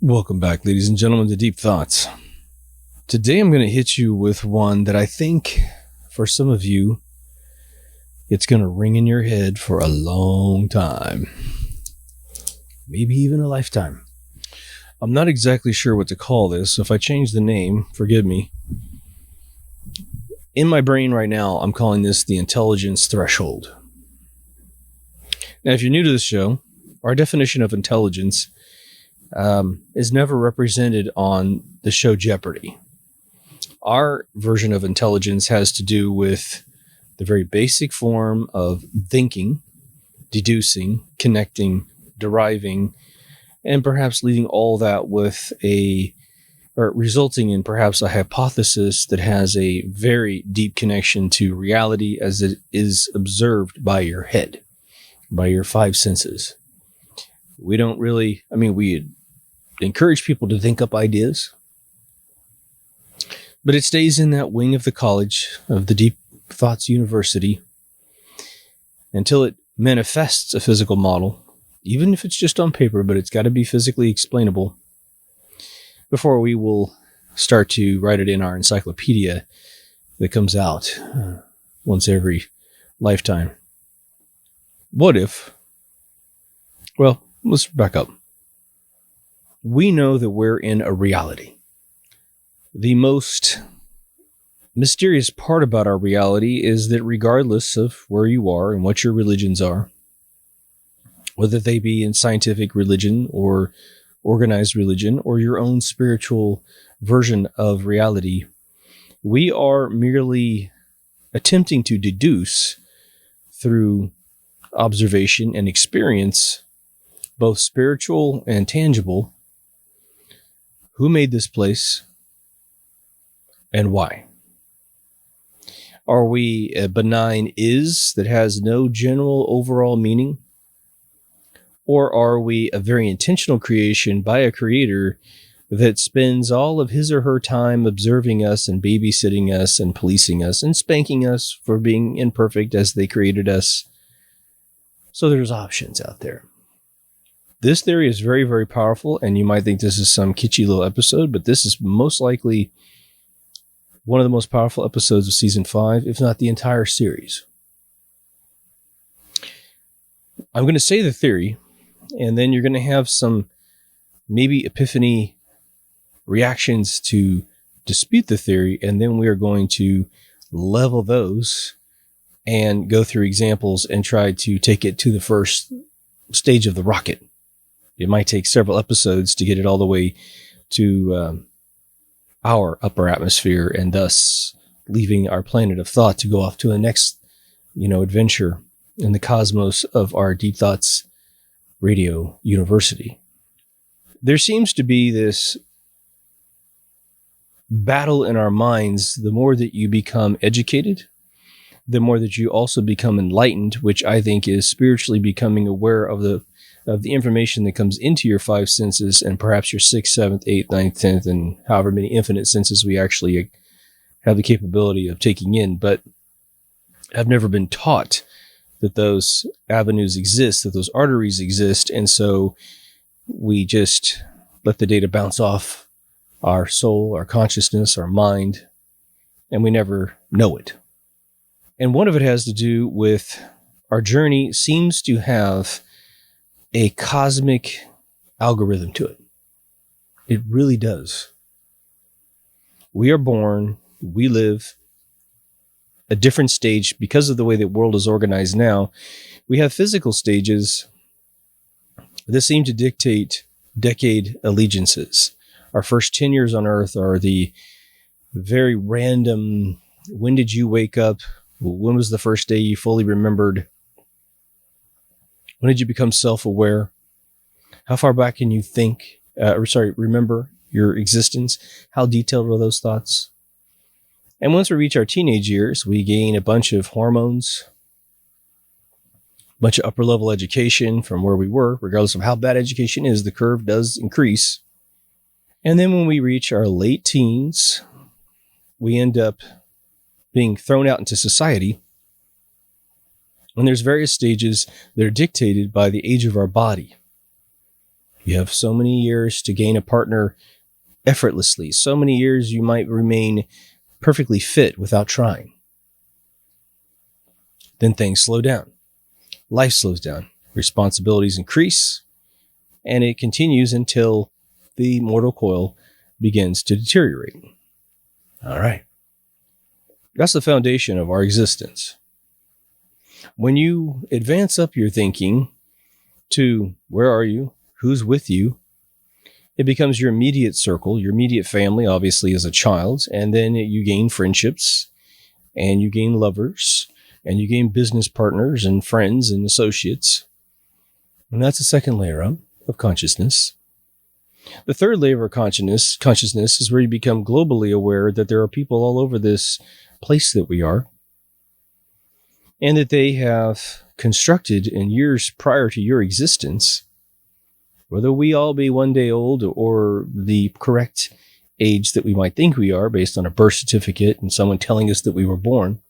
Welcome back, ladies and gentlemen, to Deep Thoughts. Today I'm going to hit you with one that I think, for some of you, it's going to ring in your head for a long time. Maybe even a lifetime. I'm not exactly sure what to call this, so if I change the name, forgive me. In my brain right now, I'm calling this the intelligence threshold. Now, if you're new to this show, our definition of intelligence is never represented on the show Jeopardy. Our version of intelligence has to do with the very basic form of thinking, deducing, connecting, deriving, and perhaps leading all that with resulting in perhaps a hypothesis that has a very deep connection to reality as it is observed by your head, by your five senses. We don't really, we encourage people to think up ideas, but it stays in that wing of the college, of the Deep Thoughts University, until it manifests a physical model, even if it's just on paper, but it's got to be physically explainable, before we will start to write it in our encyclopedia that comes out once every lifetime. What if, well, let's back up. We know that we're in a reality. The most mysterious part about our reality is that regardless of where you are and what your religions are, whether they be in scientific religion or organized religion or your own spiritual version of reality, we are merely attempting to deduce through observation and experience, both spiritual and tangible, who made this place and why. Are we a benign is that has no general overall meaning? Or are we a very intentional creation by a creator that spends all of his or her time observing us and babysitting us and policing us and spanking us for being imperfect as they created us? So there's options out there. This theory is very, very powerful, and you might think this is some kitschy little episode, but this is most likely one of the most powerful episodes of Season 5, if not the entire series. I'm going to say the theory, and then you're going to have some maybe epiphany reactions to dispute the theory, and then we are going to level those and go through examples and try to take it to the first stage of the rocket. It might take several episodes to get it all the way to our upper atmosphere, and thus leaving our planet of thought to go off to the next, adventure in the cosmos of our Deep Thoughts Radio University. There seems to be this battle in our minds. The more that you become educated, the more that you also become enlightened, which I think is spiritually becoming aware of the information that comes into your five senses, and perhaps your sixth, seventh, eighth, ninth, 10th, and however many infinite senses we actually have the capability of taking in. But I've never been taught that those avenues exist, that those arteries exist, and so we just let the data bounce off our soul, our consciousness, our mind, and we never know it. And one of it has to do with our journey seems to have a cosmic algorithm to it. It really does. We are born, we live a different stage because of the way the world is organized now. We have physical stages that seem to dictate decade allegiances. Our first 10 years on Earth are the very random, when did you wake up? When was the first day you fully remembered? When did you become self-aware? How far back can you remember your existence? How detailed are those thoughts? And once we reach our teenage years, we gain a bunch of hormones, a bunch of upper-level education from where we were. Regardless of how bad education is, the curve does increase. And then when we reach our late teens, we end up being thrown out into society. And there's various stages that are dictated by the age of our body. You have so many years to gain a partner effortlessly. So many years you might remain perfectly fit without trying. Then things slow down. Life slows down. Responsibilities increase. And it continues until the mortal coil begins to deteriorate. All right. That's the foundation of our existence. When you advance up your thinking to where are you, who's with you, it becomes your immediate circle, your immediate family, obviously as a child, and then you gain friendships, and you gain lovers, and you gain business partners and friends and associates. And that's the second layer of consciousness. The third layer of consciousness is where you become globally aware that there are people all over this place that we are, and that they have constructed in years prior to your existence, whether we all be one day old or the correct age that we might think we are based on a birth certificate and someone telling us that we were born.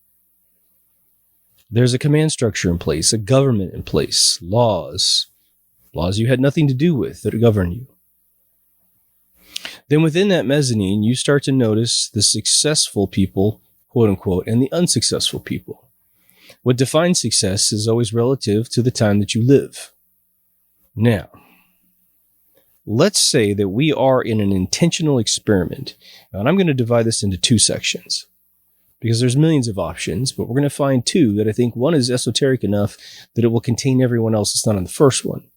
There's a command structure in place, a government in place, laws you had nothing to do with that govern you. Then within that mezzanine, you start to notice the successful people, quote unquote, and the unsuccessful people. What defines success is always relative to the time that you live. Now, let's say that we are in an intentional experiment, and I'm going to divide this into two sections because there's millions of options, but we're going to find two that I think one is esoteric enough that it will contain everyone else that's not on the first one.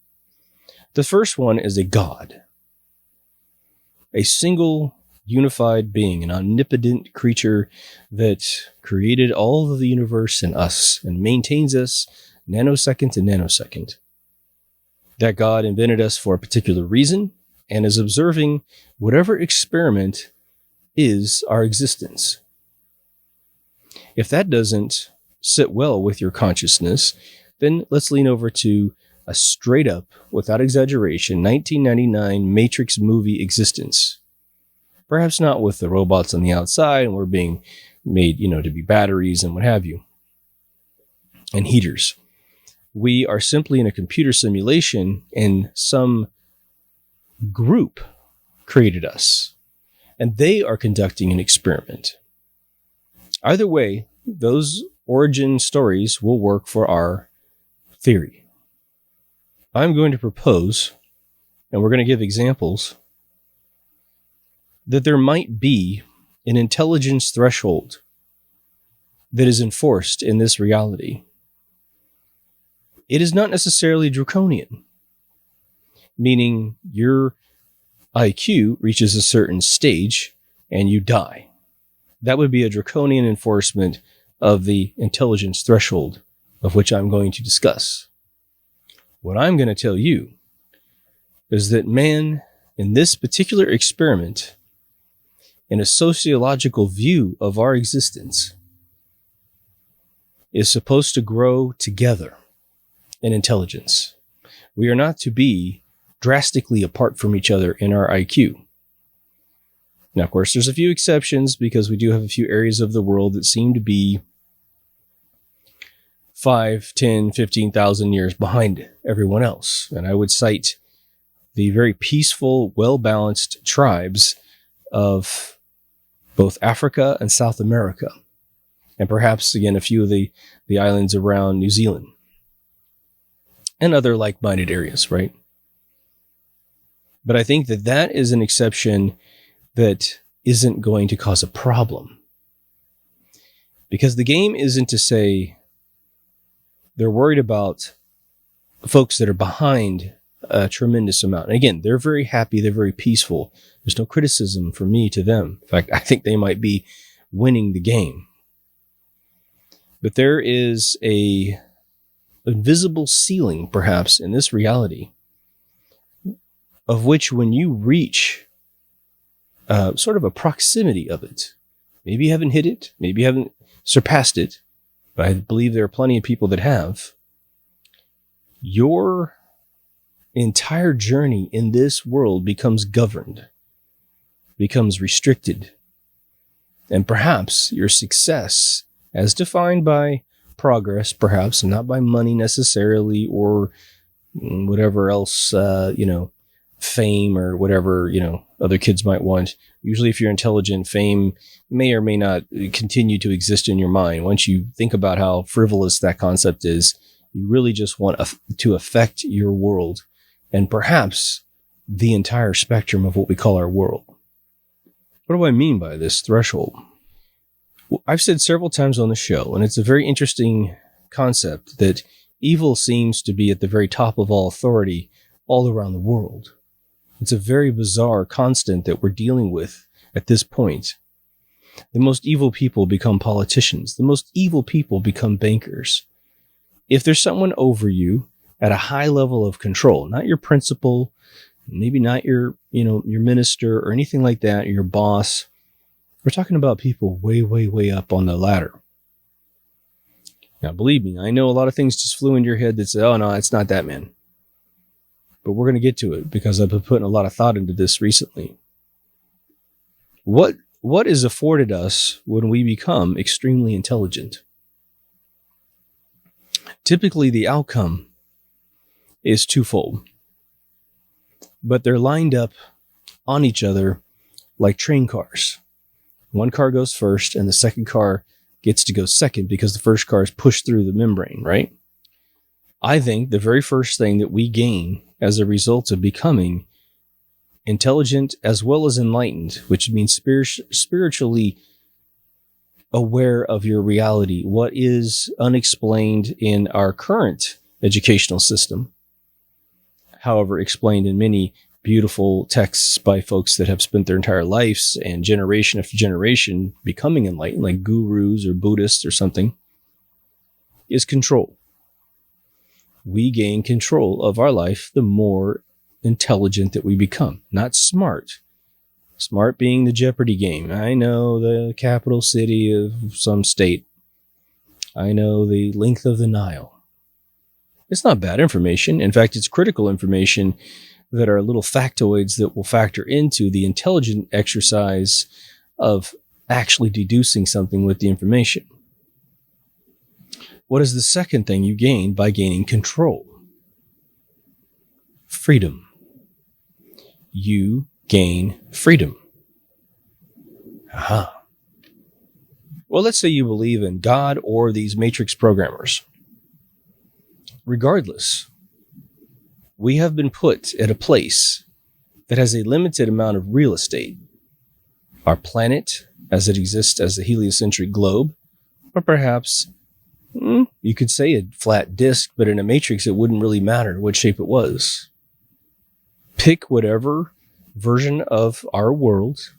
The first one is a God, a single unified being, an omnipotent creature that created all of the universe and us and maintains us nanosecond to nanosecond. That God invented us for a particular reason and is observing whatever experiment is our existence. If that doesn't sit well with your consciousness, then let's lean over to a straight up, without exaggeration, 1999 Matrix movie existence. Perhaps not with the robots on the outside and we're being made, to be batteries and what have you, and heaters. We are simply in a computer simulation and some group created us and they are conducting an experiment. Either way, those origin stories will work for our theory. I'm going to propose, and we're going to give examples, that there might be an intelligence threshold that is enforced in this reality. It is not necessarily draconian, meaning your IQ reaches a certain stage and you die. That would be a draconian enforcement of the intelligence threshold of which I'm going to discuss. What I'm going to tell you is that man, in this particular experiment, in a sociological view of our existence, is supposed to grow together in intelligence. We are not to be drastically apart from each other in our IQ. Now, of course, there's a few exceptions because we do have a few areas of the world that seem to be 5, 10, 15,000 years behind everyone else. And I would cite the very peaceful, well-balanced tribes of both Africa and South America. And perhaps, again, a few of the islands around New Zealand. And other like-minded areas, right? But I think that that is an exception that isn't going to cause a problem. Because the game isn't to say they're worried about folks that are behind a tremendous amount. And again, they're very happy. They're very peaceful. There's no criticism from me to them. In fact, I think they might be winning the game. But there is a invisible ceiling, perhaps, in this reality, of which when you reach sort of a proximity of it, maybe you haven't hit it, maybe you haven't surpassed it, but I believe there are plenty of people that have, your entire journey in this world becomes governed, becomes restricted, and perhaps your success, as defined by progress, perhaps, and not by money necessarily, or whatever else, fame or whatever, other kids might want. Usually if you're intelligent, fame may or may not continue to exist in your mind. Once you think about how frivolous that concept is, you really just want to affect your world and perhaps the entire spectrum of what we call our world. What do I mean by this threshold? Well, I've said several times on the show, and it's a very interesting concept, that evil seems to be at the very top of all authority all around the world. It's a very bizarre constant that we're dealing with at this point. The most evil people become politicians. The most evil people become bankers. If there's someone over you at a high level of control, not your principal, maybe not your minister or anything like that, or your boss, we're talking about people way, way, way up on the ladder. Now, believe me, I know a lot of things just flew into your head that say, oh no, it's not that, man. But we're going to get to it because I've been putting a lot of thought into this recently. What is afforded us when we become extremely intelligent? Typically, the outcome is twofold, but they're lined up on each other like train cars. One car goes first and the second car gets to go second because the first car is pushed through the membrane, right? I think the very first thing that we gain as a result of becoming intelligent as well as enlightened, which means spiritually aware of your reality, what is unexplained in our current educational system, however explained in many beautiful texts by folks that have spent their entire lives and generation after generation becoming enlightened, like gurus or Buddhists or something, is control. We gain control of our life the more intelligent that we become, not smart. Smart being the Jeopardy game. I know the capital city of some state. I know the length of the Nile. It's not bad information. In fact, it's critical information that are little factoids that will factor into the intelligent exercise of actually deducing something with the information. What is the second thing you gain by gaining control? Freedom. You gain freedom. Aha. Well, let's say you believe in God or these matrix programmers. Regardless, we have been put at a place that has a limited amount of real estate. Our planet, as it exists as the heliocentric globe, or perhaps you could say a flat disk, but in a matrix, it wouldn't really matter what shape it was. Pick whatever version of our world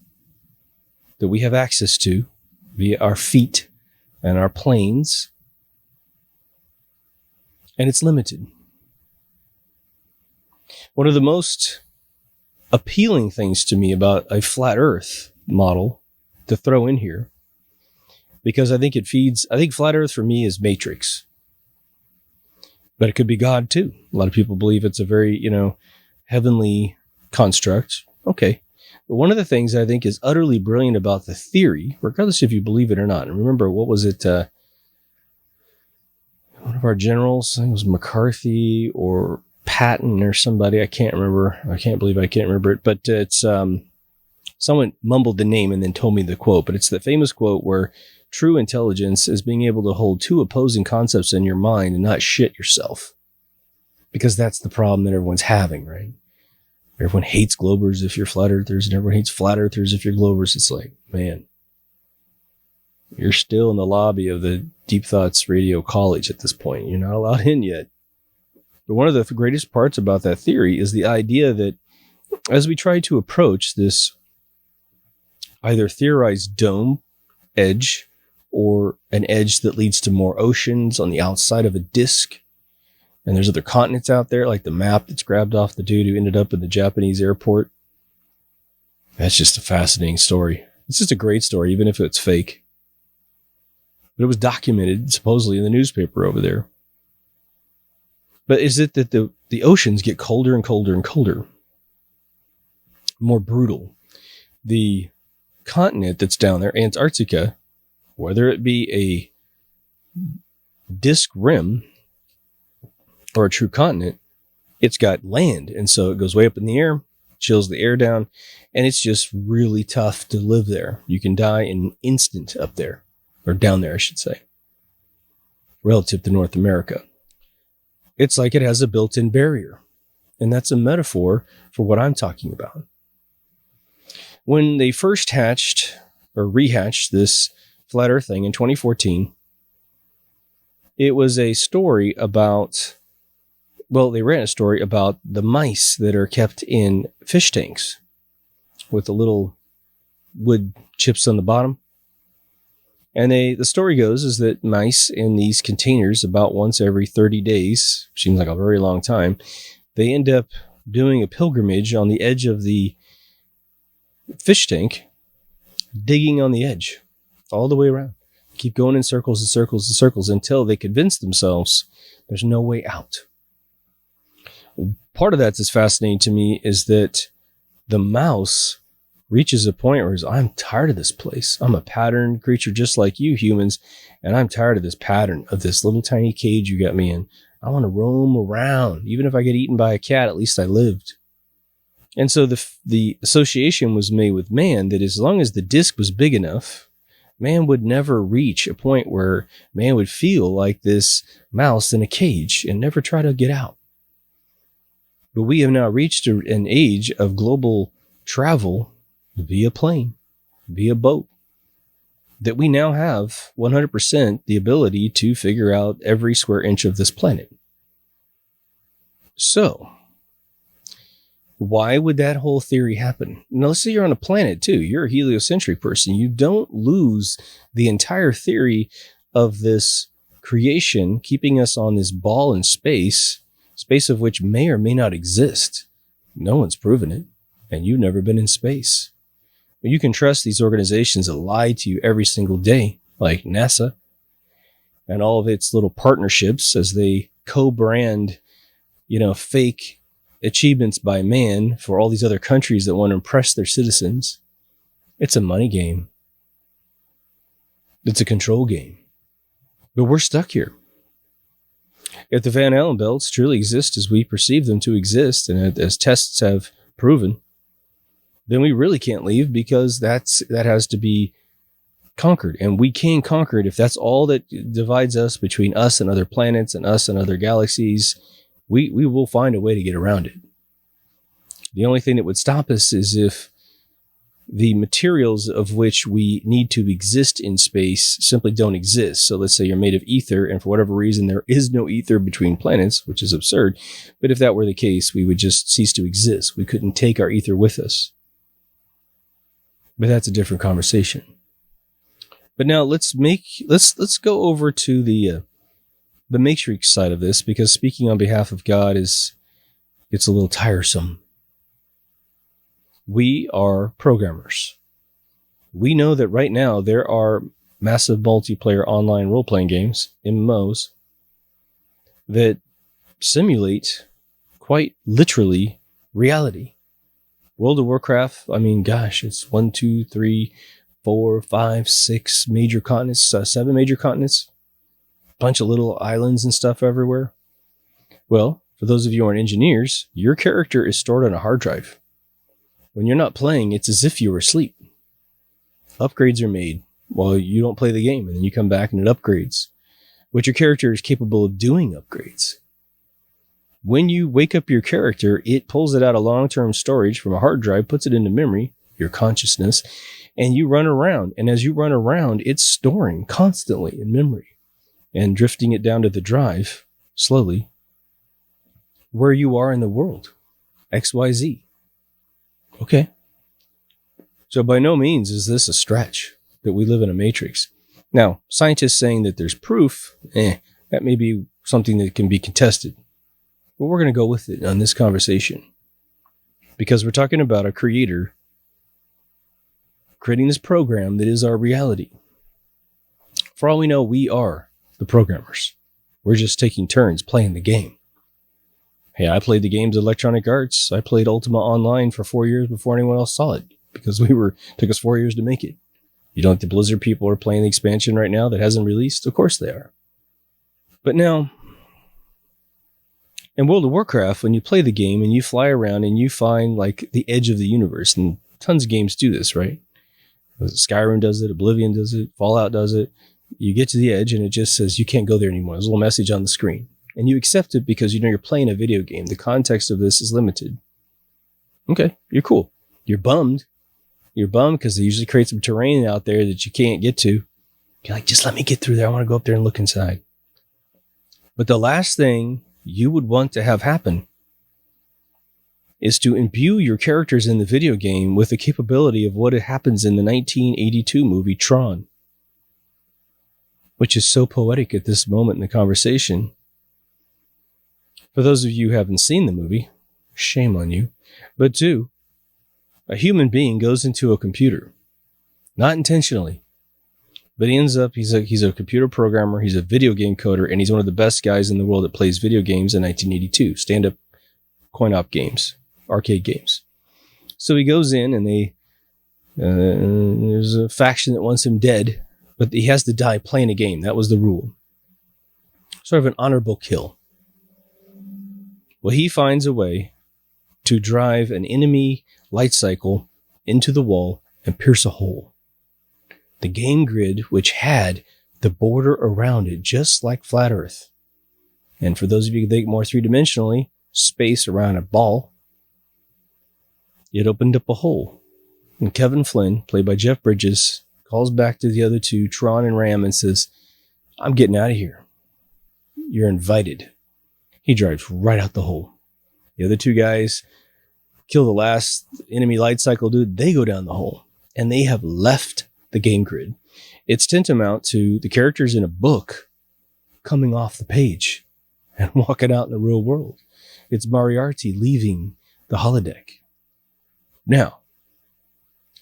that we have access to via our feet and our planes, and it's limited. One of the most appealing things to me about a flat earth model to throw in here, because I think flat earth for me is matrix, but it could be God too. A lot of people believe it's a very, heavenly construct. Okay. But one of the things I think is utterly brilliant about the theory, regardless if you believe it or not, and remember, what was it? One of our generals, I think it was McCarthy or Patton or somebody. I can't remember. I can't believe I can't remember it, but it's, someone mumbled the name and then told me the quote, but it's the famous quote where true intelligence is being able to hold two opposing concepts in your mind and not shit yourself. Because that's the problem that everyone's having, right? Everyone hates globers if you're flat earthers, and everyone hates flat earthers if you're globers. It's like, man, you're still in the lobby of the Deep Thoughts Radio College at this point. You're not allowed in yet. But one of the greatest parts about that theory is the idea that as we try to approach this either theorized dome edge or an edge that leads to more oceans on the outside of a disk, and there's other continents out there, like the map that's grabbed off the dude who ended up in the Japanese airport. That's just a fascinating story. It's just a great story, even if it's fake. But it was documented, supposedly, in the newspaper over there. But is it that the oceans get colder and colder and colder? More brutal. The continent that's down there, Antarctica, whether it be a disk rim or a true continent, it's got land. And so it goes way up in the air, chills the air down, and it's just really tough to live there. You can die in an instant up there, or down there, I should say, relative to North America. It's like it has a built-in barrier, and that's a metaphor for what I'm talking about. When they first hatched or rehatched this flat Earth thing in 2014, it was a story about, well, they ran a story about the mice that are kept in fish tanks with the little wood chips on the bottom. And the story goes is that mice in these containers, about once every 30 days, seems like a very long time, they end up doing a pilgrimage on the edge of the fish tank, digging on the edge all the way around. Keep going in circles and circles and circles until they convince themselves there's no way out. Part of that that's fascinating to me is that the mouse reaches a point where I'm tired of this place. I'm a pattern creature just like you humans, and I'm tired of this pattern of this little tiny cage you got me in. I want to roam around. Even if I get eaten by a cat, at least I lived. And so the association was made with man that as long as the disc was big enough, man would never reach a point where man would feel like this mouse in a cage and never try to get out. But we have now reached an age of global travel via plane, via boat, that we now have 100% the ability to figure out every square inch of this planet. So, why would that whole theory happen? Now, let's say you're on a planet too. You're a heliocentric person. You don't lose the entire theory of this creation keeping us on this ball in space of which may or may not exist. No one's proven it, and you've never been in space. But you can trust these organizations that lie to you every single day, like NASA and all of its little partnerships as they co-brand, fake achievements by man for all these other countries that want to impress their citizens. It's a money game. It's a control game. But we're stuck here. If the Van Allen belts truly exist as we perceive them to exist, and as tests have proven, then we really can't leave, because that has to be conquered. And we can conquer it if that's all that divides us between us and other planets and us and other galaxies. We will find a way to get around it. The only thing that would stop us is if the materials of which we need to exist in space simply don't exist. So let's say you're made of ether, and for whatever reason, there is no ether between planets, which is absurd. But if that were the case, we would just cease to exist. We couldn't take our ether with us. But that's a different conversation. But now let's go over to the matrix side of this, because speaking on behalf of God it's a little tiresome. We are programmers. We know that right now there are massive multiplayer online role-playing games, MMOs, that simulate quite literally reality. World of Warcraft, it's 1, 2, 3, 4, 5, 6 major continents, 7 major continents, bunch of little islands and stuff everywhere. Well, for those of you who aren't engineers, your character is stored on a hard drive. When you're not playing, it's as if you were asleep. Upgrades are made while you don't play the game, and then you come back and it upgrades. But your character is capable of doing upgrades. When you wake up your character, it pulls it out of long-term storage from a hard drive, puts it into memory, your consciousness, and you run around. And as you run around, it's storing constantly in memory and drifting it down to the drive slowly where you are in the world. XYZ. Okay. So by no means is this a stretch that we live in a matrix. Now, scientists saying that there's proof, that may be something that can be contested. But we're going to go with it on this conversation, because we're talking about a creator creating this program that is our reality. For all we know, we are the programmers. We're just taking turns playing the game. Hey, I played the games of Electronic Arts. I played Ultima Online for 4 years before anyone else saw it, because took us 4 years to make it. You don't think the Blizzard people are playing the expansion right now that hasn't released? Of course they are. But now, In World of Warcraft, when you play the game and you fly around and you find like the edge of the universe, and tons of games do this, right? Skyrim does it, Oblivion does it, Fallout does it. You get to the edge and it just says you can't go there anymore. There's a little message on the screen. And you accept it because you know you're playing a video game. The context of this is limited. Okay, you're cool. You're bummed. You're bummed because they usually create some terrain out there that you can't get to. You're like, just let me get through there. I want to go up there and look inside. But the last thing you would want to have happen is to imbue your characters in the video game with the capability of what happens in the 1982 movie Tron, which is so poetic at this moment in the conversation. For those of you who haven't seen the movie, shame on you. But two, a human being goes into a computer, not intentionally, but he ends up, he's a computer programmer, he's a video game coder, and he's one of the best guys in the world that plays video games in 1982, stand-up coin-op games, arcade games. So he goes in and there's a faction that wants him dead, but he has to die playing a game. That was the rule. Sort of an honorable kill. Well, he finds a way to drive an enemy light cycle into the wall and pierce a hole. The game grid, which had the border around it, just like flat Earth. And for those of you who think more three-dimensionally, space around a ball, it opened up a hole. And Kevin Flynn, played by Jeff Bridges, calls back to the other two, Tron and Ram, and says, I'm getting out of here. You're invited. He drives right out the hole. The other two guys kill the last enemy light cycle dude. They go down the hole. And they have left the game grid. It's tantamount to the characters in a book coming off the page and walking out in the real world. It's Moriarty leaving the holodeck. Now,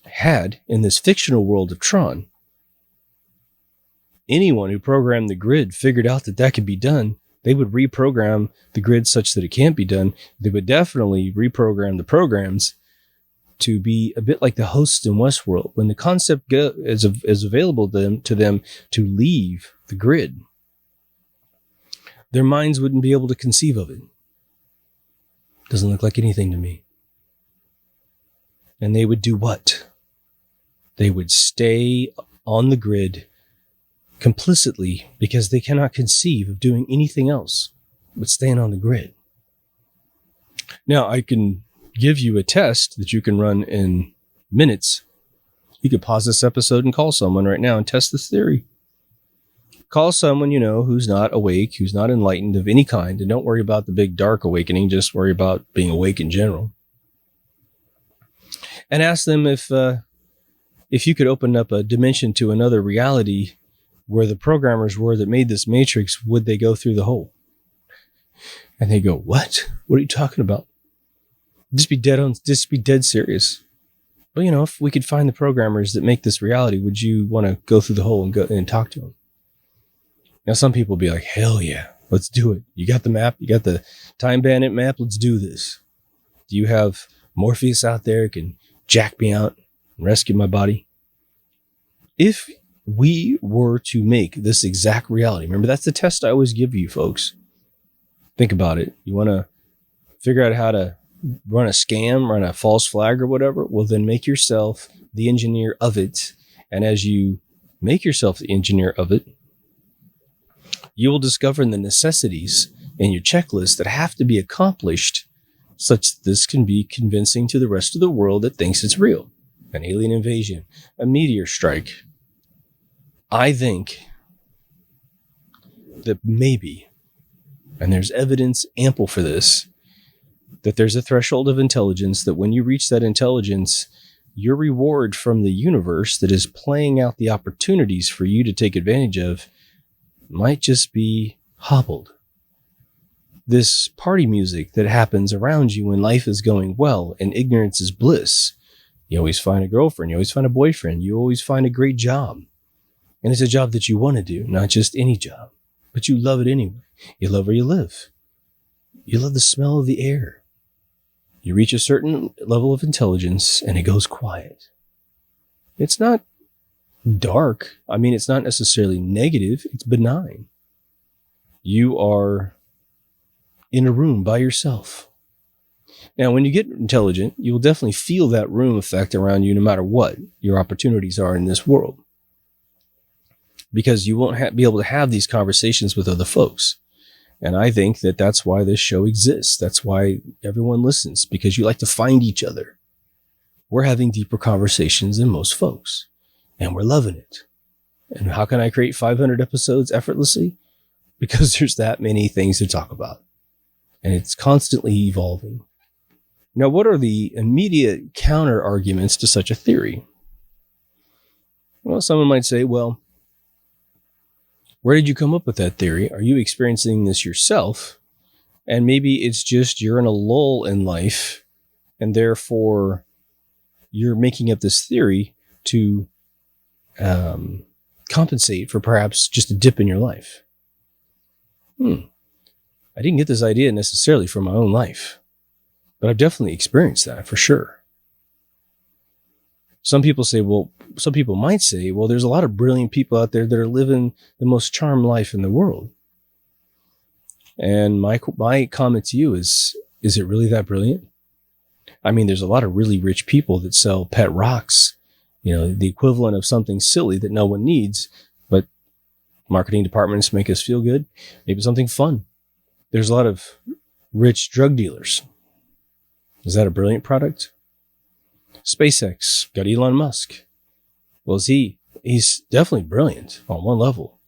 had in this fictional world of Tron, anyone who programmed the grid figured out that that could be done, they would reprogram the grid such that it can't be done. They would definitely reprogram the programs to be a bit like the hosts in Westworld. When the concept is available to them to leave the grid, their minds wouldn't be able to conceive of it. Doesn't look like anything to me. And they would do what? They would stay on the grid complicitly because they cannot conceive of doing anything else but staying on the grid. Now, I can give you a test that you can run in minutes. You could pause this episode and call someone right now and test this theory. Call someone you know who's not awake, who's not enlightened of any kind, and don't worry about the big dark awakening, just worry about being awake in general. And ask them if you could open up a dimension to another reality where the programmers were that made this matrix, would they go through the hole? And they go, what? What are you talking about? Just be dead serious. Well, you know, if we could find the programmers that make this reality, would you want to go through the hole and go and talk to them? Now, some people will be like, hell yeah, let's do it. You got the map, you got the Time Bandit map, let's do this. Do you have Morpheus out there who can jack me out and rescue my body? If we were to make this exact reality, remember, that's the test I always give you, folks. Think about it. You want to figure out how to run a scam, run a false flag or whatever? Well, then make yourself the engineer of it. And as you make yourself the engineer of it, you will discover the necessities in your checklist that have to be accomplished such that this can be convincing to the rest of the world that thinks it's real. An alien invasion, a meteor strike. I think that maybe, and there's evidence ample for this, that there's a threshold of intelligence that when you reach that intelligence, your reward from the universe that is playing out the opportunities for you to take advantage of might just be hobbled. This party music that happens around you when life is going well and ignorance is bliss. You always find a girlfriend, you always find a boyfriend, you always find a great job. And it's a job that you want to do, not just any job, but you love it anyway. You love where you live. You love the smell of the air. You reach a certain level of intelligence and it goes quiet. It's not dark. I mean, it's not necessarily negative. It's benign. You are in a room by yourself. Now, when you get intelligent, you will definitely feel that room effect around you no matter what your opportunities are in this world. Because you won't be able to have these conversations with other folks. And I think that that's why this show exists. That's why everyone listens, because you like to find each other. We're having deeper conversations than most folks, and we're loving it. And how can I create 500 episodes effortlessly? Because there's that many things to talk about, and it's constantly evolving. Now, what are the immediate counter arguments to such a theory? Well, someone might say, well, where did you come up with that theory? Are you experiencing this yourself? And maybe it's just you're in a lull in life, and therefore you're making up this theory to compensate for perhaps just a dip in your life. I didn't get this idea necessarily from my own life, but I've definitely experienced that for sure. Some people might say, well, there's a lot of brilliant people out there that are living the most charmed life in the world. And my comment to you is it really that brilliant? I mean, there's a lot of really rich people that sell pet rocks, the equivalent of something silly that no one needs, but marketing departments make us feel good. Maybe something fun. There's a lot of rich drug dealers. Is that a brilliant product? SpaceX got Elon Musk. Well, he's definitely brilliant on one level.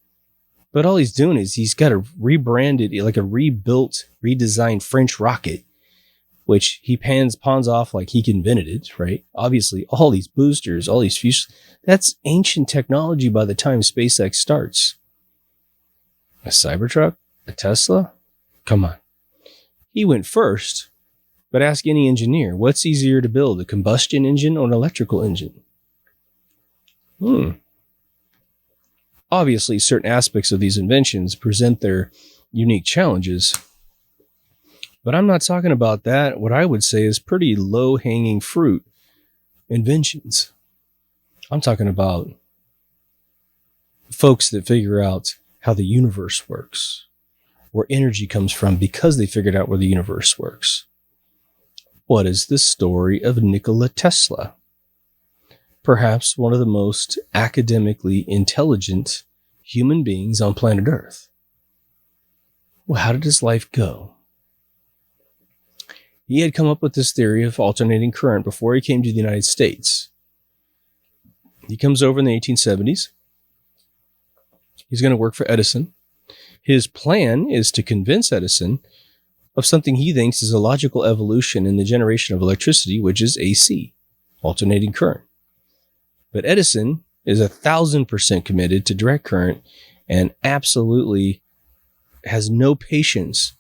But all he's doing is he's got a rebranded, like a rebuilt, redesigned French rocket, which he pawns off like he invented it, right? Obviously, all these boosters, all these fuses, that's ancient technology by the time SpaceX starts. A Cybertruck? A Tesla? Come on. He went first. But ask any engineer, what's easier to build, a combustion engine or an electrical engine? Obviously, certain aspects of these inventions present their unique challenges. But I'm not talking about that. What I would say is pretty low-hanging fruit inventions. I'm talking about folks that figure out how the universe works, where energy comes from because they figured out where the universe works. What is the story of Nikola Tesla? Perhaps one of the most academically intelligent human beings on planet Earth. Well, how did his life go? He had come up with this theory of alternating current before he came to the United States. He comes over in the 1870s. He's going to work for Edison. His plan is to convince Edison of something he thinks is a logical evolution in the generation of electricity, which is AC, alternating current. But Edison is 1,000% committed to direct current and absolutely has no patience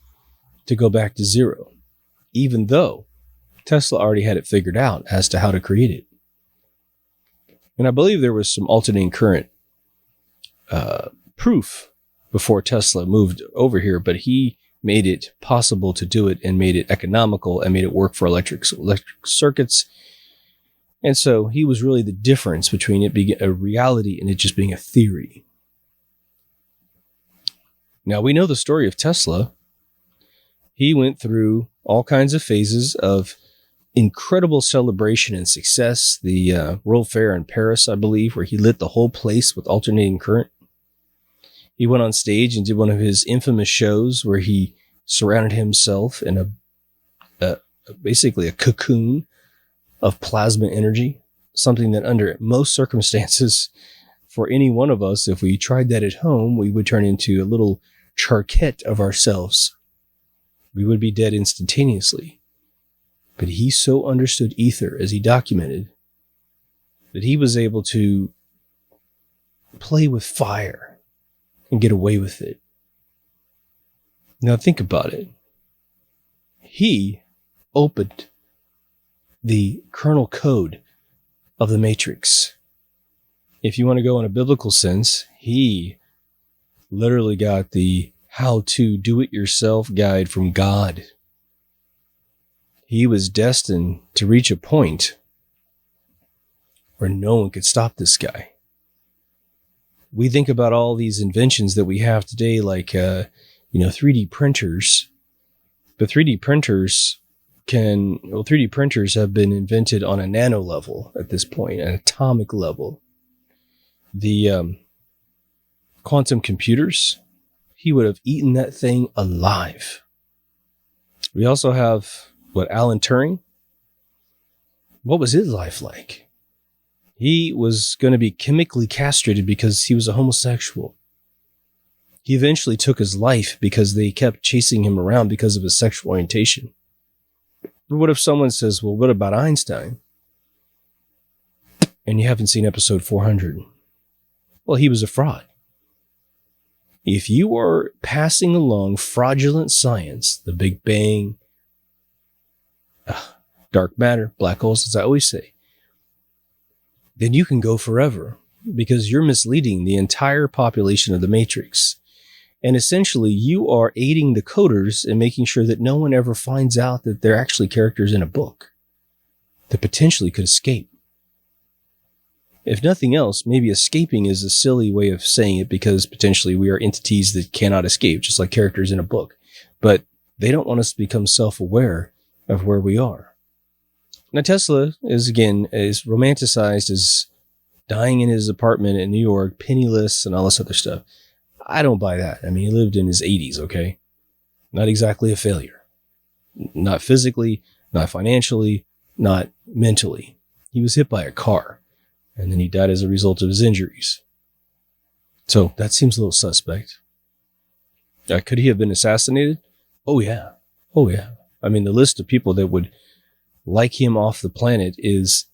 to go back to zero, even though Tesla already had it figured out as to how to create it. And I believe there was some alternating current proof before Tesla moved over here, but he made it possible to do it and made it economical and made it work for electric circuits. And so he was really the difference between it being a reality and it just being a theory. Now we know the story of Tesla. He went through all kinds of phases of incredible celebration and success. The World Fair in Paris, I believe, where he lit the whole place with alternating current. He went on stage and did one of his infamous shows where he surrounded himself in basically a cocoon of plasma energy, something that under most circumstances for any one of us, if we tried that at home, we would turn into a little charquette of ourselves. We would be dead instantaneously. But he so understood ether, as he documented, that he was able to play with fire and get away with it. Now think about it. He opened the kernel code of the matrix. If you want to go in a biblical sense, he literally got the how to do it yourself guide from God. He was destined to reach a point where no one could stop this guy. We think about all these inventions that we have today, like 3D printers, But 3D printers 3D printers have been invented on a nano level at this point, an atomic level. The quantum computers, he would have eaten that thing alive. We also have, Alan Turing? What was his life like? He was going to be chemically castrated because he was a homosexual. He eventually took his life because they kept chasing him around because of his sexual orientation. But what if someone says, well, what about Einstein? And you haven't seen episode 400. Well, he was a fraud. If you are passing along fraudulent science, the Big Bang, dark matter, black holes, as I always say, then you can go forever because you're misleading the entire population of the Matrix. And essentially, you are aiding the coders in making sure that no one ever finds out that they're actually characters in a book that potentially could escape. If nothing else, maybe escaping is a silly way of saying it because potentially we are entities that cannot escape, just like characters in a book. But they don't want us to become self-aware of where we are. Now, Tesla is romanticized as dying in his apartment in New York, penniless and all this other stuff. I don't buy that. I mean, he lived in his 80s, okay? Not exactly a failure. Not physically, not financially, not mentally. He was hit by a car, and then he died as a result of his injuries. So that seems a little suspect. Could he have been assassinated? Oh, yeah. Oh, yeah. I mean, the list of people that would like him off the planet is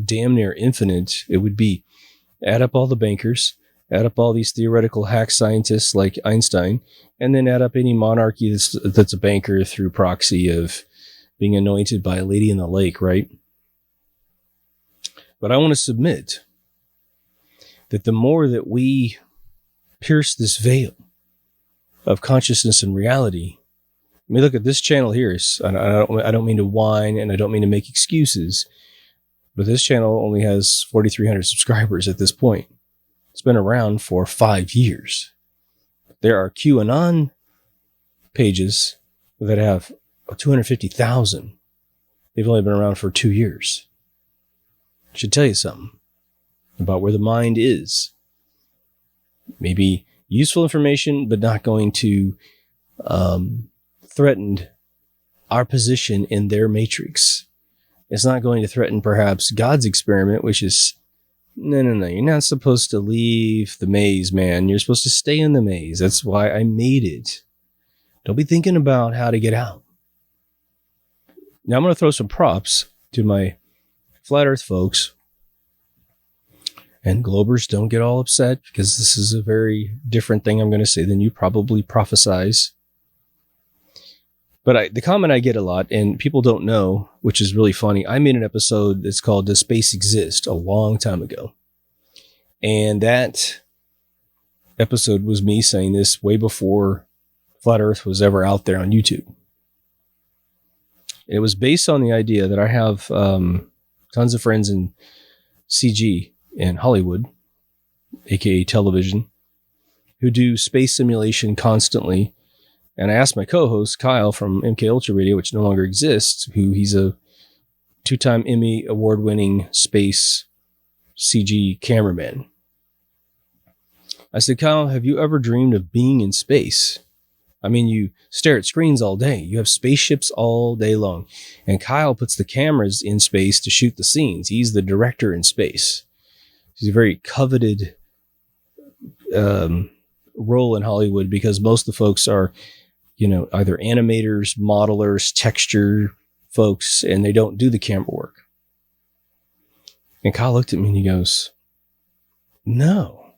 damn near infinite. It would be add up all the bankers, add up all these theoretical hack scientists like Einstein, and then add up any monarchy that's a banker through proxy of being anointed by a lady in the lake, right? But I want to submit that the more that we pierce this veil of consciousness and reality, I mean, look at this channel here. I don't mean to whine and I don't mean to make excuses, but this channel only has 4,300 subscribers at this point. It's been around for 5 years. There are QAnon pages that have 250,000. They've only been around for 2 years. Should tell you something about where the mind is. Maybe useful information, but not going to threaten our position in their matrix. It's not going to threaten perhaps God's experiment, which is, no. You're not supposed to leave the maze, man. You're supposed to stay in the maze. That's why I made it. Don't be thinking about how to get out. Now I'm going to throw some props to my flat earth folks. And Globers, don't get all upset because this is a very different thing I'm going to say than you probably prophesize. But the comment I get a lot, and people don't know, which is really funny, I made an episode that's called Does Space Exist? A long time ago. And that episode was me saying this way before Flat Earth was ever out there on YouTube. It was based on the idea that I have tons of friends in CG in Hollywood, aka television, who do space simulation constantly. And I asked my co-host, Kyle from MK Ultra Radio, which no longer exists, he's a 2-time Emmy award-winning space CG cameraman. I said, Kyle, have you ever dreamed of being in space? I mean, you stare at screens all day. You have spaceships all day long. And Kyle puts the cameras in space to shoot the scenes. He's the director in space. He's a very coveted role in Hollywood because most of the folks are, either animators, modelers, texture folks, and they don't do the camera work. And Kyle looked at me and he goes, no.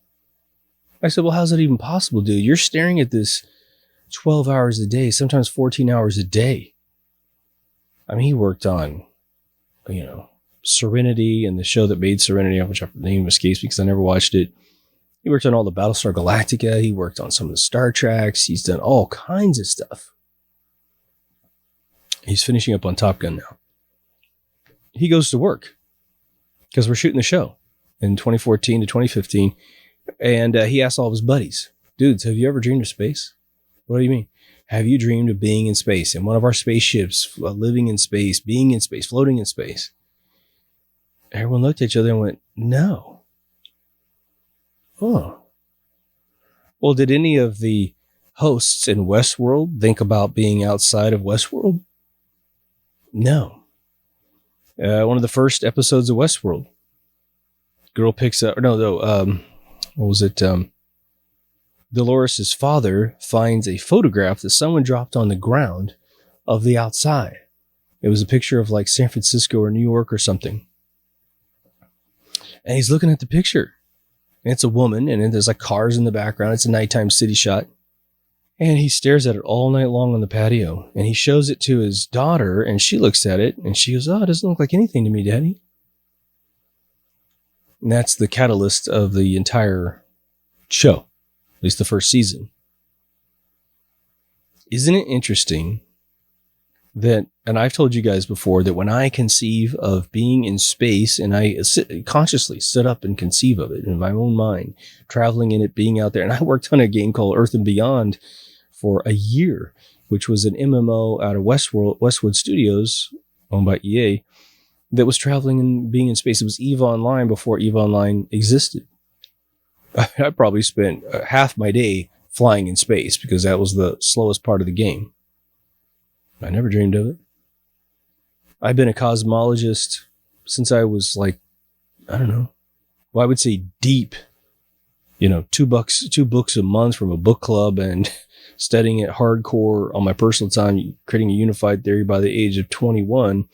I said, well, how's that even possible, dude? You're staring at this 12 hours a day, sometimes 14 hours a day. I mean, he worked on, Serenity and the show that made Serenity, which the name escapes me because I never watched it. He worked on all the Battlestar Galactica. He worked on some of the Star Treks. He's done all kinds of stuff. He's finishing up on Top Gun now. He goes to work because we're shooting the show in 2014 to 2015. And he asked all of his buddies, dudes, have you ever dreamed of space? What do you mean? Have you dreamed of being in space, in one of our spaceships, living in space, being in space, floating in space? Everyone looked at each other and went, no. Oh. Well, did any of the hosts in Westworld think about being outside of Westworld? No. One of the first episodes of Westworld, girl picks up, what was it? Dolores' father finds a photograph that someone dropped on the ground of the outside. It was a picture of like San Francisco or New York or something. And he's looking at the picture. And it's a woman, and there's like cars in the background. It's a nighttime city shot. And he stares at it all night long on the patio. And he shows it to his daughter, and she looks at it, and she goes, oh, it doesn't look like anything to me, Daddy. And that's the catalyst of the entire show, at least the first season. Isn't it interesting that, and I've told you guys before, that when I conceive of being in space, and I consciously sit up and conceive of it in my own mind, traveling in it, being out there, and I worked on a game called Earth and Beyond for a year, which was an MMO out of Westwood Studios, owned by EA, that was traveling and being in space. It was EVE Online before EVE Online existed. I probably spent half my day flying in space because that was the slowest part of the game. I never dreamed of it. I've been a cosmologist since I was like, I don't know. Well, I would say deep, two books a month from a book club and studying it hardcore on my personal time, creating a unified theory by the age of 21.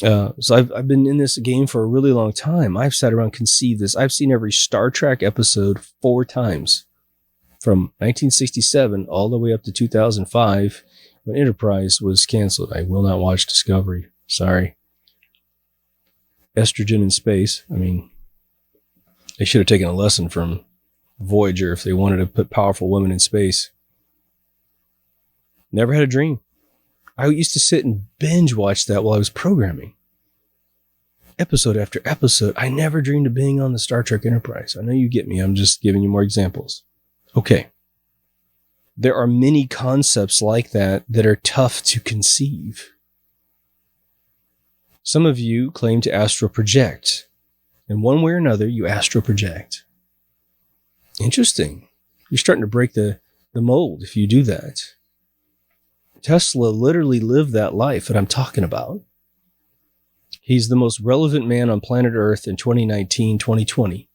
So I've been in this game for a really long time. I've sat around, conceived this. I've seen every Star Trek episode 4 times from 1967 all the way up to 2005 when Enterprise was canceled. I will not watch Discovery. Sorry. Estrogen in space. I mean, they should have taken a lesson from Voyager if they wanted to put powerful women in space. Never had a dream. I used to sit and binge watch that while I was programming. Episode after episode. I never dreamed of being on the Star Trek Enterprise. I know you get me. I'm just giving you more examples. Okay. There are many concepts like that are tough to conceive. Some of you claim to astral project. In one way or another, you astral project. Interesting. You're starting to break the mold if you do that. Tesla literally lived that life that I'm talking about. He's the most relevant man on planet Earth in 2019, 2020.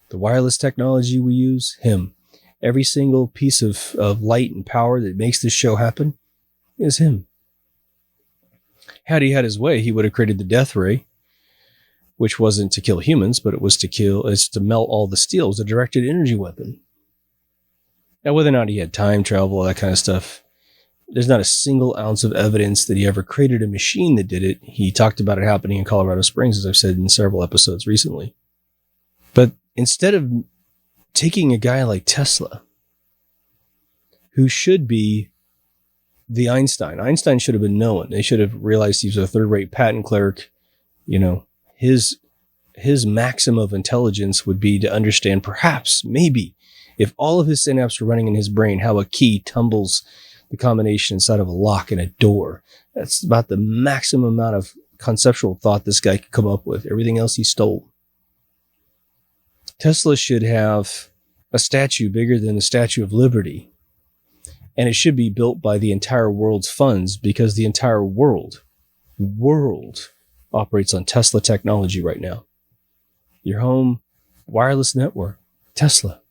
The wireless technology we use, him. Every single piece of light and power that makes this show happen is him. Had he had his way, he would have created the death ray, which wasn't to kill humans, but it's to melt all the steel. It was a directed energy weapon. Now, whether or not he had time travel, all that kind of stuff, there's not a single ounce of evidence that he ever created a machine that did it. He talked about it happening in Colorado Springs, as I've said in several episodes recently. But instead of taking a guy like Tesla, who should be the Einstein should have been known. They should have realized he was a third-rate patent clerk. His maximum of intelligence would be to understand, perhaps, maybe, if all of his synapses were running in his brain, how a key tumbles the combination inside of a lock and a door. That's about the maximum amount of conceptual thought this guy could come up with. Everything else he stole. Tesla should have a statue bigger than the Statue of Liberty. And it should be built by the entire world's funds because the entire world operates on Tesla technology right now. Your home wireless network, Tesla.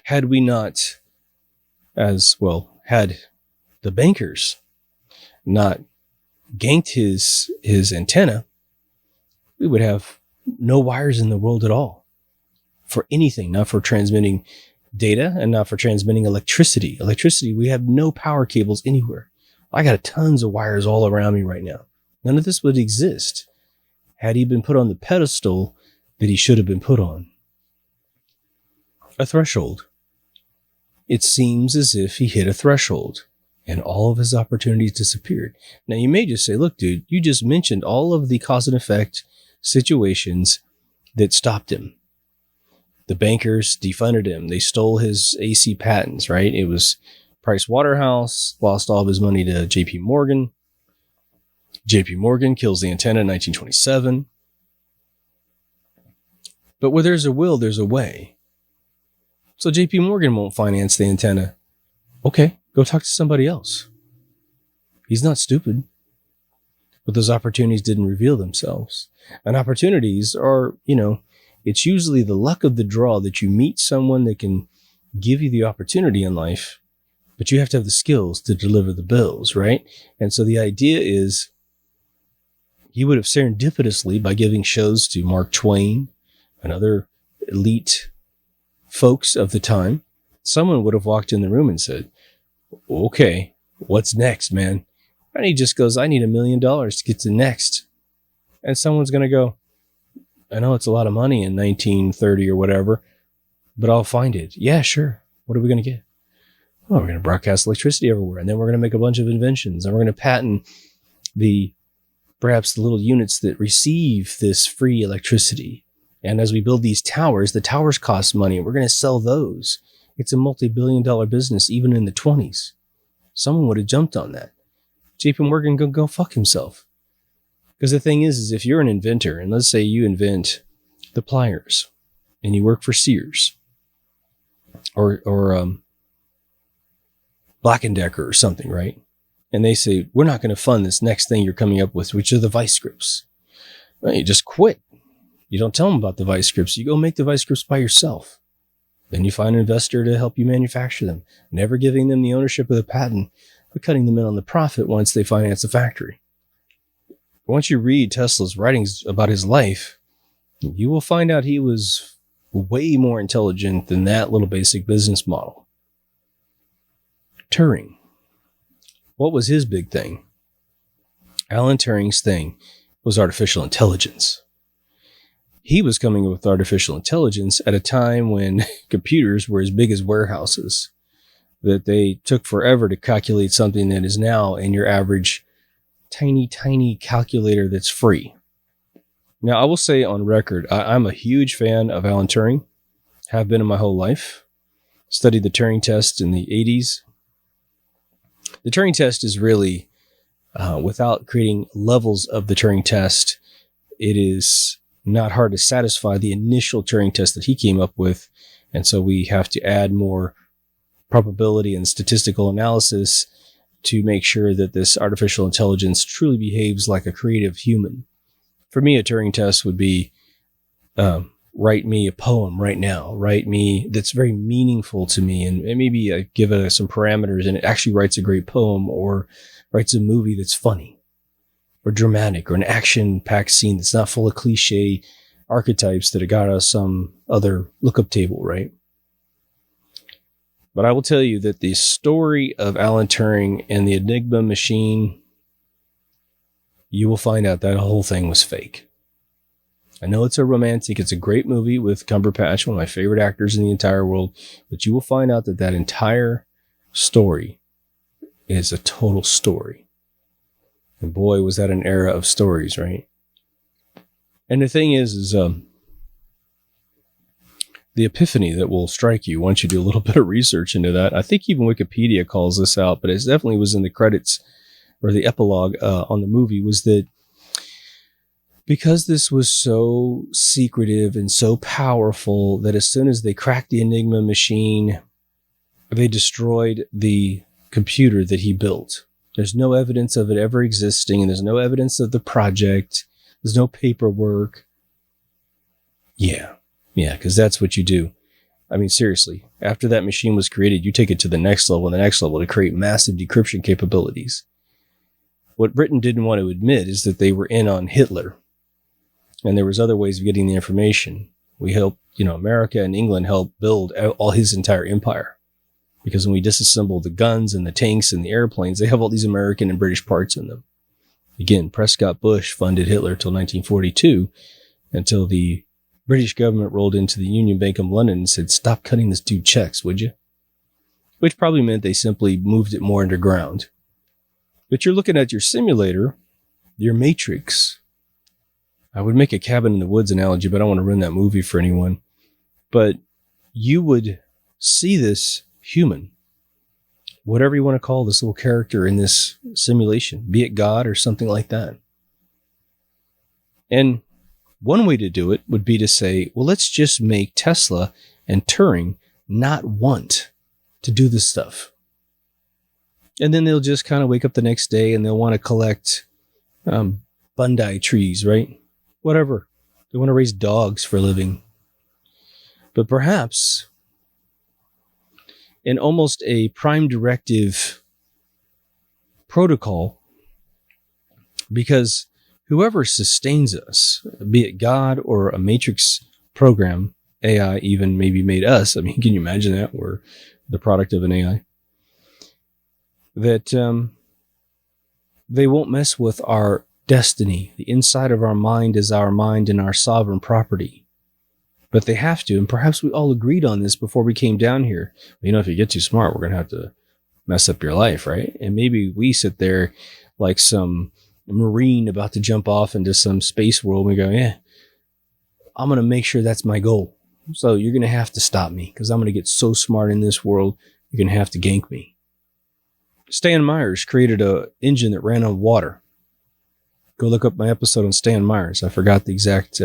Had we not, had the bankers not ganked his antenna, we would have no wires in the world at all for anything, not for transmitting data and not for transmitting electricity. We have no power cables anywhere. I got tons of wires all around me right now. None of this would exist had he been put on the pedestal that he should have been put on. A threshold. It seems as if he hit a threshold and all of his opportunities disappeared. Now you may just say, look, dude, you just mentioned all of the cause and effect situations that stopped him. The bankers defunded him. They stole his AC patents, right? It was Price Waterhouse, lost all of his money to JP Morgan. JP Morgan kills the antenna in 1927. But where there's a will, there's a way. So JP Morgan won't finance the antenna. Okay, go talk to somebody else. He's not stupid. But those opportunities didn't reveal themselves. And opportunities are, it's usually the luck of the draw that you meet someone that can give you the opportunity in life, but you have to have the skills to deliver the bills, right? And so the idea is he would have serendipitously, by giving shows to Mark Twain and other elite folks of the time, someone would have walked in the room and said, okay, what's next, man? And he just goes, I need $1 million to get to next. And someone's going to go, I know it's a lot of money in 1930 or whatever, but I'll find it. Yeah, sure. What are we going to get? Well, we're going to broadcast electricity everywhere. And then we're going to make a bunch of inventions. And we're going to patent perhaps the little units that receive this free electricity. And as we build these towers, the towers cost money. And we're going to sell those. It's a multi-billion-dollar business, even in the 20s. Someone would have jumped on that. JP Morgan could go fuck himself. Because the thing is if you're an inventor, and let's say you invent the pliers, and you work for Sears, or Black & Decker or something, right? And they say, we're not going to fund this next thing you're coming up with, which are the vice grips. Well, you just quit. You don't tell them about the vice grips. You go make the vice grips by yourself. Then you find an investor to help you manufacture them, never giving them the ownership of the patent, but cutting them in on the profit once they finance the factory. Once you read Tesla's writings about his life, you will find out he was way more intelligent than that little basic business model. Turing. What was his big thing? Alan Turing's thing was artificial intelligence. He was coming up with artificial intelligence at a time when computers were as big as warehouses, that they took forever to calculate something that is now in your average tiny calculator that's free. Now, I will say on record, I'm a huge fan of Alan Turing, have been in my whole life. Studied the Turing test in the 80s. The Turing test is really, without creating levels of the Turing test, it is not hard to satisfy the initial Turing test that he came up with. And so we have to add more probability and statistical analysis to make sure that this artificial intelligence truly behaves like a creative human. For me, a Turing test would be, write me a poem right now, write me that's very meaningful to me, and maybe I give it some parameters and it actually writes a great poem, or writes a movie that's funny or dramatic, or an action-packed scene that's not full of cliche archetypes that have got us some other lookup table, right? But I will tell you that the story of Alan Turing and the Enigma machine, you will find out that whole thing was fake. I know it's a romantic, it's a great movie with Cumberbatch, one of my favorite actors in the entire world, but you will find out that that entire story is a total story. And boy, was that an era of stories, right? And the thing is the epiphany that will strike you once you do a little bit of research into that. I think even Wikipedia calls this out, but it definitely was in the credits or the epilogue on the movie, was that because this was so secretive and so powerful that as soon as they cracked the Enigma machine, they destroyed the computer that he built. There's no evidence of it ever existing, and there's no evidence of the project. There's no paperwork. Yeah, because that's what you do. I mean, seriously, after that machine was created, you take it to the next level and the next level to create massive decryption capabilities. What Britain didn't want to admit is that they were in on Hitler. And there was other ways of getting the information. We helped, America and England helped build all his entire empire. Because when we disassemble the guns and the tanks and the airplanes, they have all these American and British parts in them. Again, Prescott Bush funded Hitler till 1942, until the British government rolled into the Union Bank of London and said, stop cutting this dude checks, would you? Which probably meant they simply moved it more underground. But you're looking at your simulator, your matrix. I would make a cabin in the woods analogy, but I don't want to ruin that movie for anyone. But you would see this human, whatever you want to call this little character in this simulation, be it God or something like that. And one way to do it would be to say, well, let's just make Tesla and Turing not want to do this stuff. And then they'll just kind of wake up the next day and they'll want to collect Bondi trees, right? Whatever. They want to raise dogs for a living. But perhaps in almost a prime directive protocol, because whoever sustains us, be it God or a matrix program, AI even maybe made us. I mean, can you imagine that? We're the product of an AI. That they won't mess with our destiny. The inside of our mind is our mind and our sovereign property. But they have to, and perhaps we all agreed on this before we came down here. You know, if you get too smart, we're going to have to mess up your life, right? And maybe we sit there like some Marine about to jump off into some space world, and we go, yeah, I'm going to make sure that's my goal. So you're going to have to stop me because I'm going to get so smart in this world, you're going to have to gank me. Stan Myers created an engine that ran on water. Go look up my episode on Stan Myers. I forgot the exact,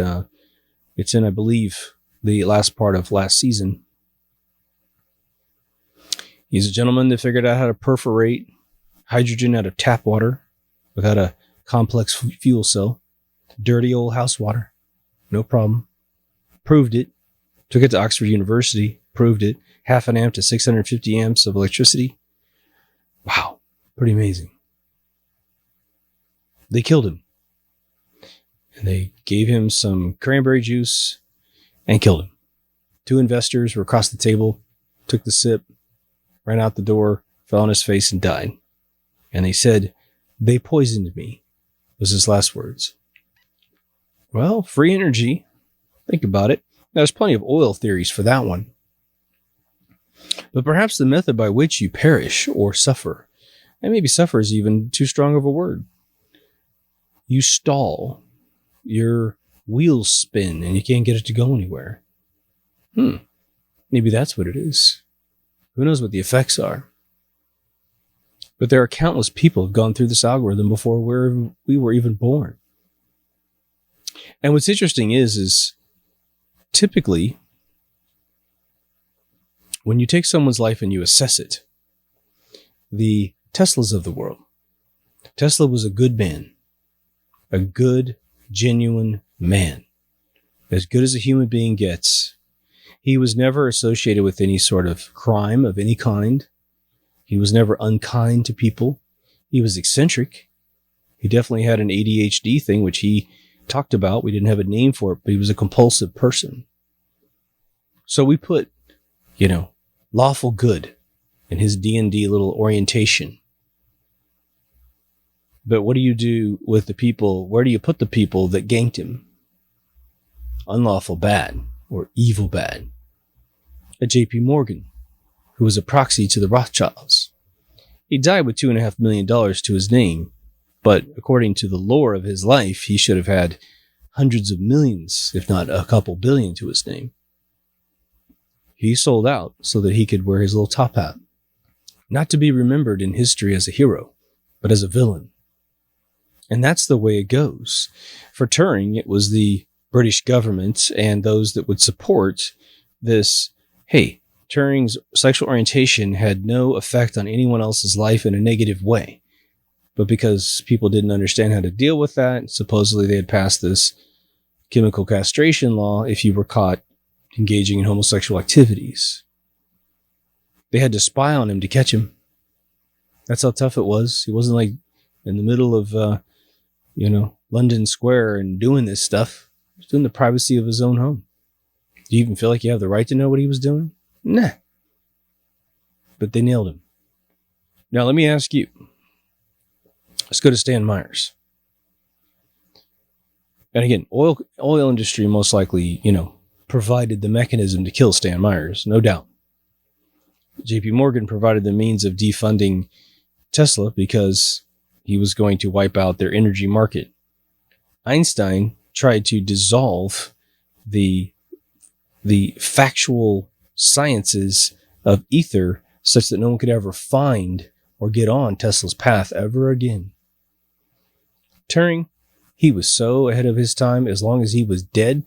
it's in, I believe, the last part of last season. He's a gentleman that figured out how to perforate hydrogen out of tap water without a complex fuel cell. Dirty old house water. No problem. Proved it. Took it to Oxford University. Proved it. 0.5 amp to 650 amps of electricity. Wow. Pretty amazing. They killed him. And they gave him some cranberry juice and killed him. 2 investors were across the table, took the sip, ran out the door, fell on his face and died. And they said, they poisoned me, was his last words. Well, free energy. Think about it. Now, there's plenty of oil theories for that one. But perhaps the method by which you perish or suffer, and maybe suffer is even too strong of a word. You stall. Your wheels spin and you can't get it to go anywhere. Maybe that's what it is. Who knows what the effects are? But there are countless people who have gone through this algorithm before we were even born. And what's interesting is typically when you take someone's life and you assess it, the Teslas of the world, Tesla was a good man, a good, genuine man, as good as a human being gets. He was never associated with any sort of crime of any kind. He was never unkind to people. He was eccentric. He definitely had an ADHD thing, which he talked about. We didn't have a name for it, but he was a compulsive person. So we put, lawful good in his D&D little orientation. But what do you do with the people? Where do you put the people that ganked him? Unlawful bad or evil bad. A J.P. Morgan, who was a proxy to the Rothschilds. He died with $2.5 million to his name, but according to the lore of his life, he should have had hundreds of millions, if not a couple billion to his name. He sold out so that he could wear his little top hat. Not to be remembered in history as a hero, but as a villain. And that's the way it goes. For Turing, it was the British government and those that would support this, hey, Turing's sexual orientation had no effect on anyone else's life in a negative way. But because people didn't understand how to deal with that, supposedly they had passed this chemical castration law if you were caught engaging in homosexual activities. They had to spy on him to catch him. That's how tough it was. He wasn't like in the middle of, London Square and doing this stuff. He was doing the privacy of his own home. Do you even feel like you have the right to know what he was doing? Nah. But they nailed him. Now, let me ask you. Let's go to Stan Myers. And again, oil industry most likely, provided the mechanism to kill Stan Myers, no doubt. J.P. Morgan provided the means of defunding Tesla because he was going to wipe out their energy market. Einstein tried to dissolve the the factual sciences of ether such that no one could ever find or get on Tesla's path ever again. Turing, he was so ahead of his time. As long as he was dead,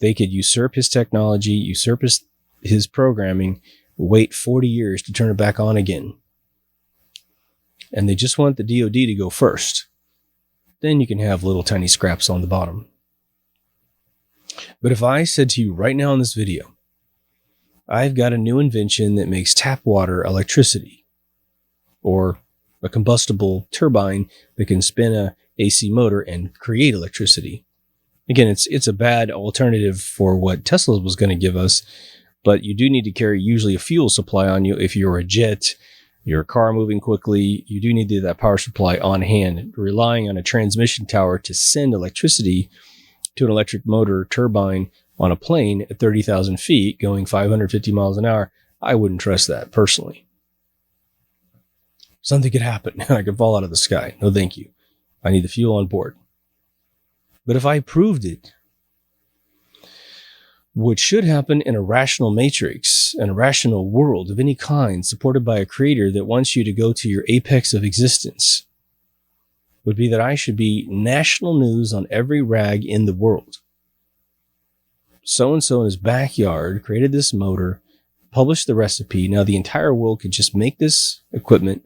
they could usurp his technology, usurp his programming, wait 40 years to turn it back on again. And they just want the DoD to go first. Then you can have little tiny scraps on the bottom. But if I said to you right now in this video, I've got a new invention that makes tap water electricity, or a combustible turbine that can spin a AC motor and create electricity. Again, it's a bad alternative for what Tesla was going to give us, but you do need to carry usually a fuel supply on you. If you're a jet, your car moving quickly, you do need that power supply on hand. Relying on a transmission tower to send electricity to an electric motor turbine on a plane at 30,000 feet going 550 miles an hour, I wouldn't trust that personally. Something could happen. I could fall out of the sky. No, thank you. I need the fuel on board. But if I proved it, what should happen in a rational matrix, an irrational world of any kind, supported by a creator that wants you to go to your apex of existence, would be that I should be national news on every rag in the world. So-and-so in his backyard created this motor, published the recipe. Now the entire world could just make this equipment.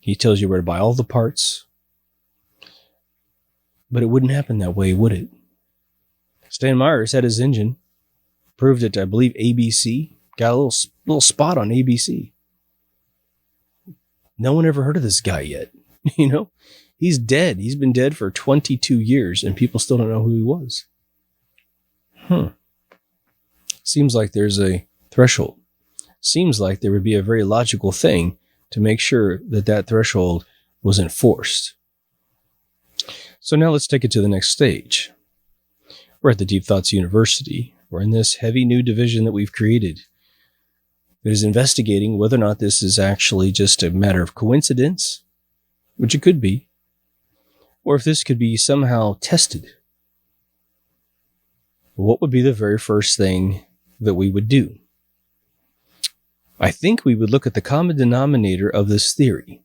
He tells you where to buy all the parts. But it wouldn't happen that way, would it? Stan Myers had his engine, proved it, I believe, ABC. Got a little spot on ABC. No one ever heard of this guy yet. You know, he's dead. He's been dead for 22 years, and people still don't know who he was. Seems like there's a threshold. Seems like there would be a very logical thing to make sure that threshold was enforced. So now let's take it to the next stage. We're at the Deep Thoughts University. We're in this heavy new division that we've created that is investigating whether or not this is actually just a matter of coincidence, which it could be, or if this could be somehow tested. What would be the very first thing that we would do? I think we would look at the common denominator of this theory.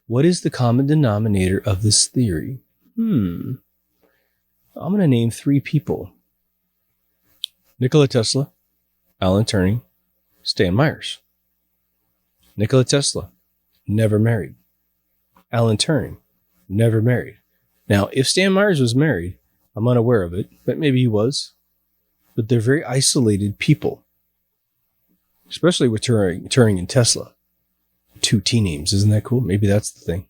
What is the common denominator of this theory? I'm going to name 3 people. Nikola Tesla, Alan Turing, Stan Myers. Nikola Tesla, never married. Alan Turing, never married. Now, if Stan Myers was married, I'm unaware of it, but maybe he was. But they're very isolated people, especially with Turing and Tesla. 2 T names. Isn't that cool? Maybe that's the thing.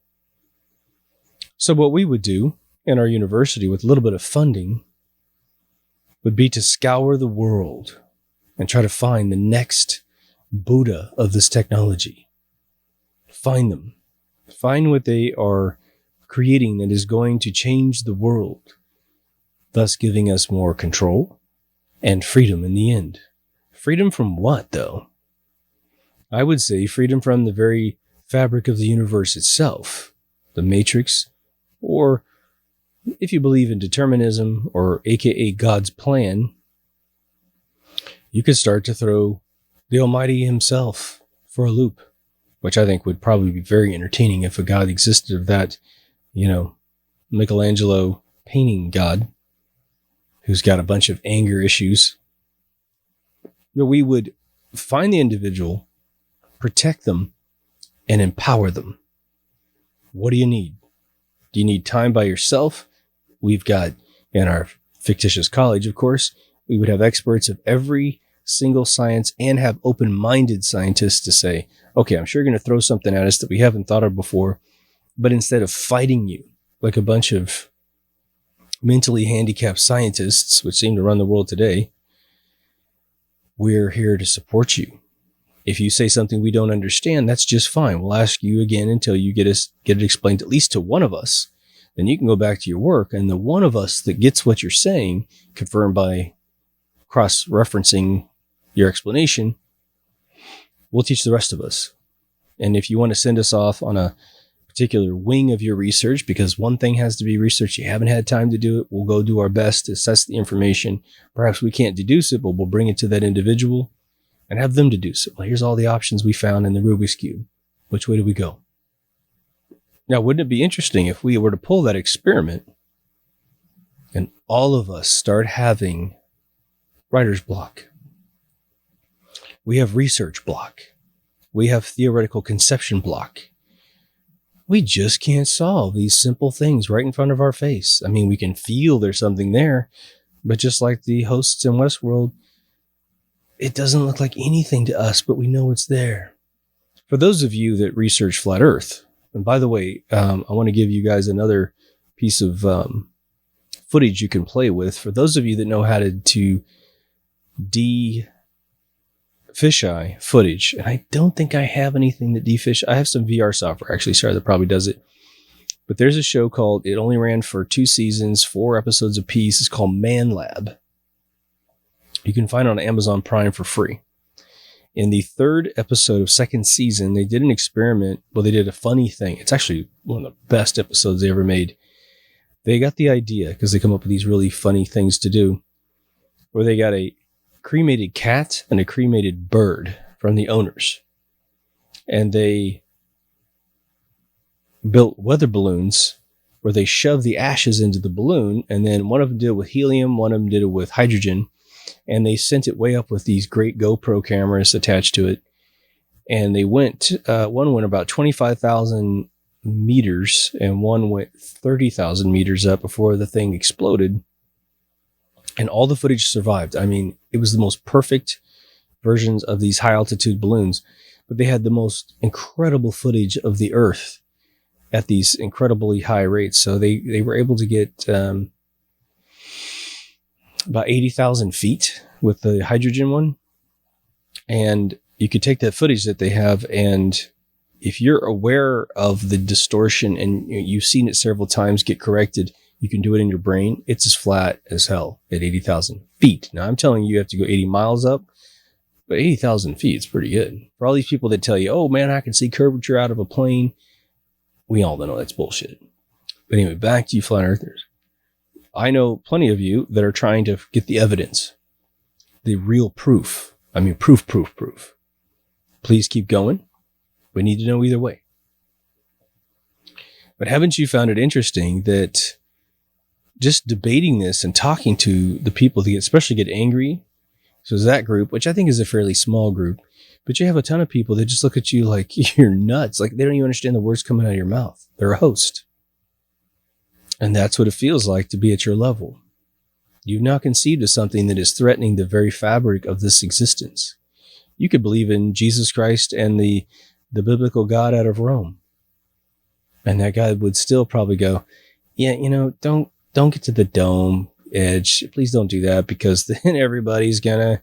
So what we would do in our university with a little bit of funding would be to scour the world and try to find the next Buddha of this technology. Find them. Find what they are creating that is going to change the world, thus giving us more control and freedom in the end. Freedom from what, though? I would say freedom from the very fabric of the universe itself, the matrix, or if you believe in determinism, or aka God's plan, you could start to throw the Almighty himself for a loop, which I think would probably be very entertaining if a God existed of that, Michelangelo painting God, who's got a bunch of anger issues. We would find the individual, protect them, and empower them. What do you need? Do you need time by yourself? We've got, in our fictitious college, of course, we would have experts of every single science and have open-minded scientists to say, okay, I'm sure you're going to throw something at us that we haven't thought of before, but instead of fighting you like a bunch of mentally handicapped scientists, which seem to run the world today, we're here to support you. If you say something we don't understand, that's just fine. We'll ask you again until you get it explained at least to one of us. Then you can go back to your work, and the one of us that gets what you're saying, confirmed by cross-referencing your explanation, will teach the rest of us. And if you want to send us off on a particular wing of your research, because one thing has to be researched. You haven't had time to do it. We'll go do our best to assess the information. Perhaps we can't deduce it, but we'll bring it to that individual and have them deduce it. Well, here's all the options we found in the Rubik's Cube. Which way do we go? Now, wouldn't it be interesting if we were to pull that experiment and all of us start having writer's block? We have research block. We have theoretical conception block. We just can't solve these simple things right in front of our face. I mean, we can feel there's something there, but just like the hosts in Westworld, it doesn't look like anything to us, but we know it's there. For those of you that research flat Earth, and by the way, I want to give you guys another piece of footage you can play with. For those of you that know how to fisheye footage, and I don't think I have anything that defish. I have some VR software, actually, sorry, that probably does it. But there's a show called, it only ran for 2 seasons, 4 episodes apiece. It's called Man Lab. You can find it on Amazon Prime for free. In the 3rd episode of 2nd season, they did an experiment. Well, they did a funny thing. It's actually one of the best episodes they ever made. They got the idea, because they come up with these really funny things to do, where they got a cremated cat and a cremated bird from the owners. And they built weather balloons where they shoved the ashes into the balloon. And then one of them did it with helium, one of them did it with hydrogen. And they sent it way up with these great GoPro cameras attached to it. And they went, one went about 25,000 meters and one went 30,000 meters up before the thing exploded. And all the footage survived. I mean, it was the most perfect versions of these high altitude balloons, but they had the most incredible footage of the Earth at these incredibly high rates. So they were able to get about 80,000 feet with the hydrogen one. And you could take that footage that they have, and if you're aware of the distortion and you've seen it several times get corrected, you can do it in your brain. It's as flat as hell at 80,000 feet. Now, I'm telling you have to go 80 miles up, but 80,000 feet is pretty good. For all these people that tell you, oh man, I can see curvature out of a plane, we all know that's bullshit. But anyway, back to you flat earthers. I know plenty of you that are trying to get the evidence, the real proof. I mean, proof. Please keep going. We need to know either way. But haven't you found it interesting that just debating this and talking to the people that especially get angry? So there's that group, which I think is a fairly small group, but you have a ton of people that just look at you like you're nuts. Like they don't even understand the words coming out of your mouth. They're a host. And that's what it feels like to be at your level. You've now conceived of something that is threatening the very fabric of this existence. You could believe in Jesus Christ and the biblical God out of Rome. And that guy would still probably go, yeah, don't get to the dome edge. Please don't do that, because then everybody's going to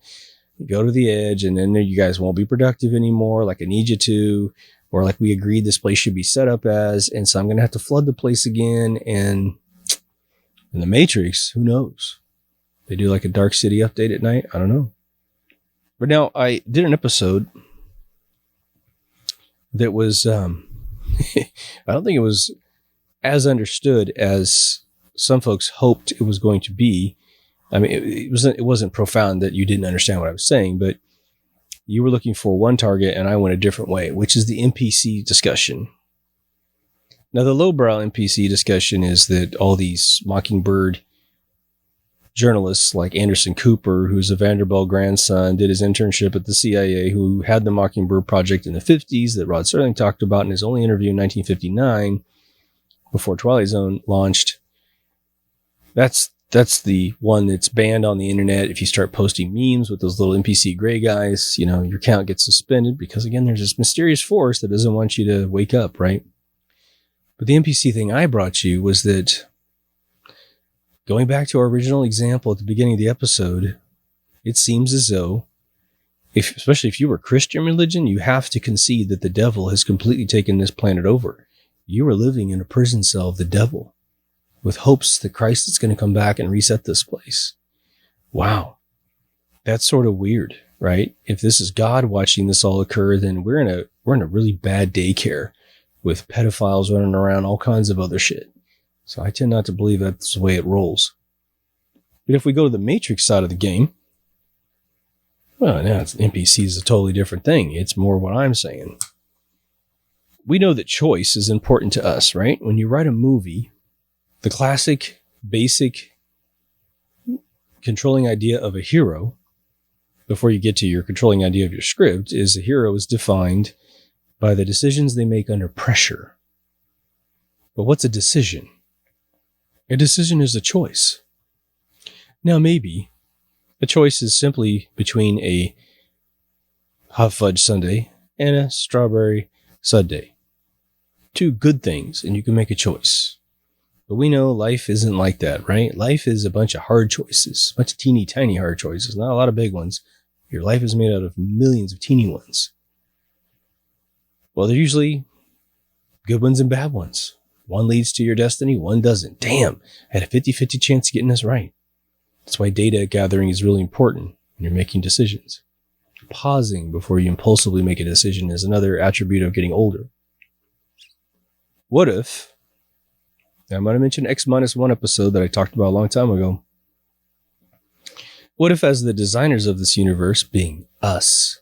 go to the edge and then you guys won't be productive anymore like I need you to, or like we agreed this place should be set up as. And so I'm going to have to flood the place again. And in the Matrix, who knows? They do like a Dark City update at night. I don't know. But now I did an episode that was, I don't think it was as understood as some folks hoped it was going to be. I mean, it wasn't profound that you didn't understand what I was saying, but you were looking for one target and I went a different way, which is the NPC discussion. Now, the lowbrow NPC discussion is that all these Mockingbird journalists like Anderson Cooper, who's a Vanderbilt grandson, did his internship at the CIA, who had the Mockingbird Project in the 50s that Rod Serling talked about in his only interview in 1959 before Twilight Zone launched. That's the one that's banned on the internet. If you start posting memes with those little NPC gray guys, your account gets suspended because, again, there's this mysterious force that doesn't want you to wake up, right? But the NPC thing I brought you was that, going back to our original example at the beginning of the episode, it seems as though, especially if you were Christian religion, you have to concede that the devil has completely taken this planet over. You are living in a prison cell of the devil, with hopes that Christ is going to come back and reset this place. Wow. That's sort of weird, right? If this is God watching this all occur, then we're in a really bad daycare with pedophiles running around, all kinds of other shit. So I tend not to believe that's the way it rolls. But if we go to the Matrix side of the game, well, now NPC is a totally different thing. It's more what I'm saying. We know that choice is important to us, right? When you write a movie, the classic, basic, controlling idea of a hero, before you get to your controlling idea of your script, is a hero is defined by the decisions they make under pressure. But what's a decision? A decision is a choice. Now, maybe a choice is simply between a hot fudge sundae and a strawberry sundae. Two good things, and you can make a choice. But we know life isn't like that, right? Life is a bunch of hard choices, a bunch of teeny tiny hard choices, not a lot of big ones. Your life is made out of millions of teeny ones. Well, they're usually good ones and bad ones. One leads to your destiny, one doesn't. Damn, I had a 50-50 chance of getting this right. That's why data gathering is really important when you're making decisions. Pausing before you impulsively make a decision is another attribute of getting older. What if, I might have mentioned X-1 episode that I talked about a long time ago. What if, as the designers of this universe, being us,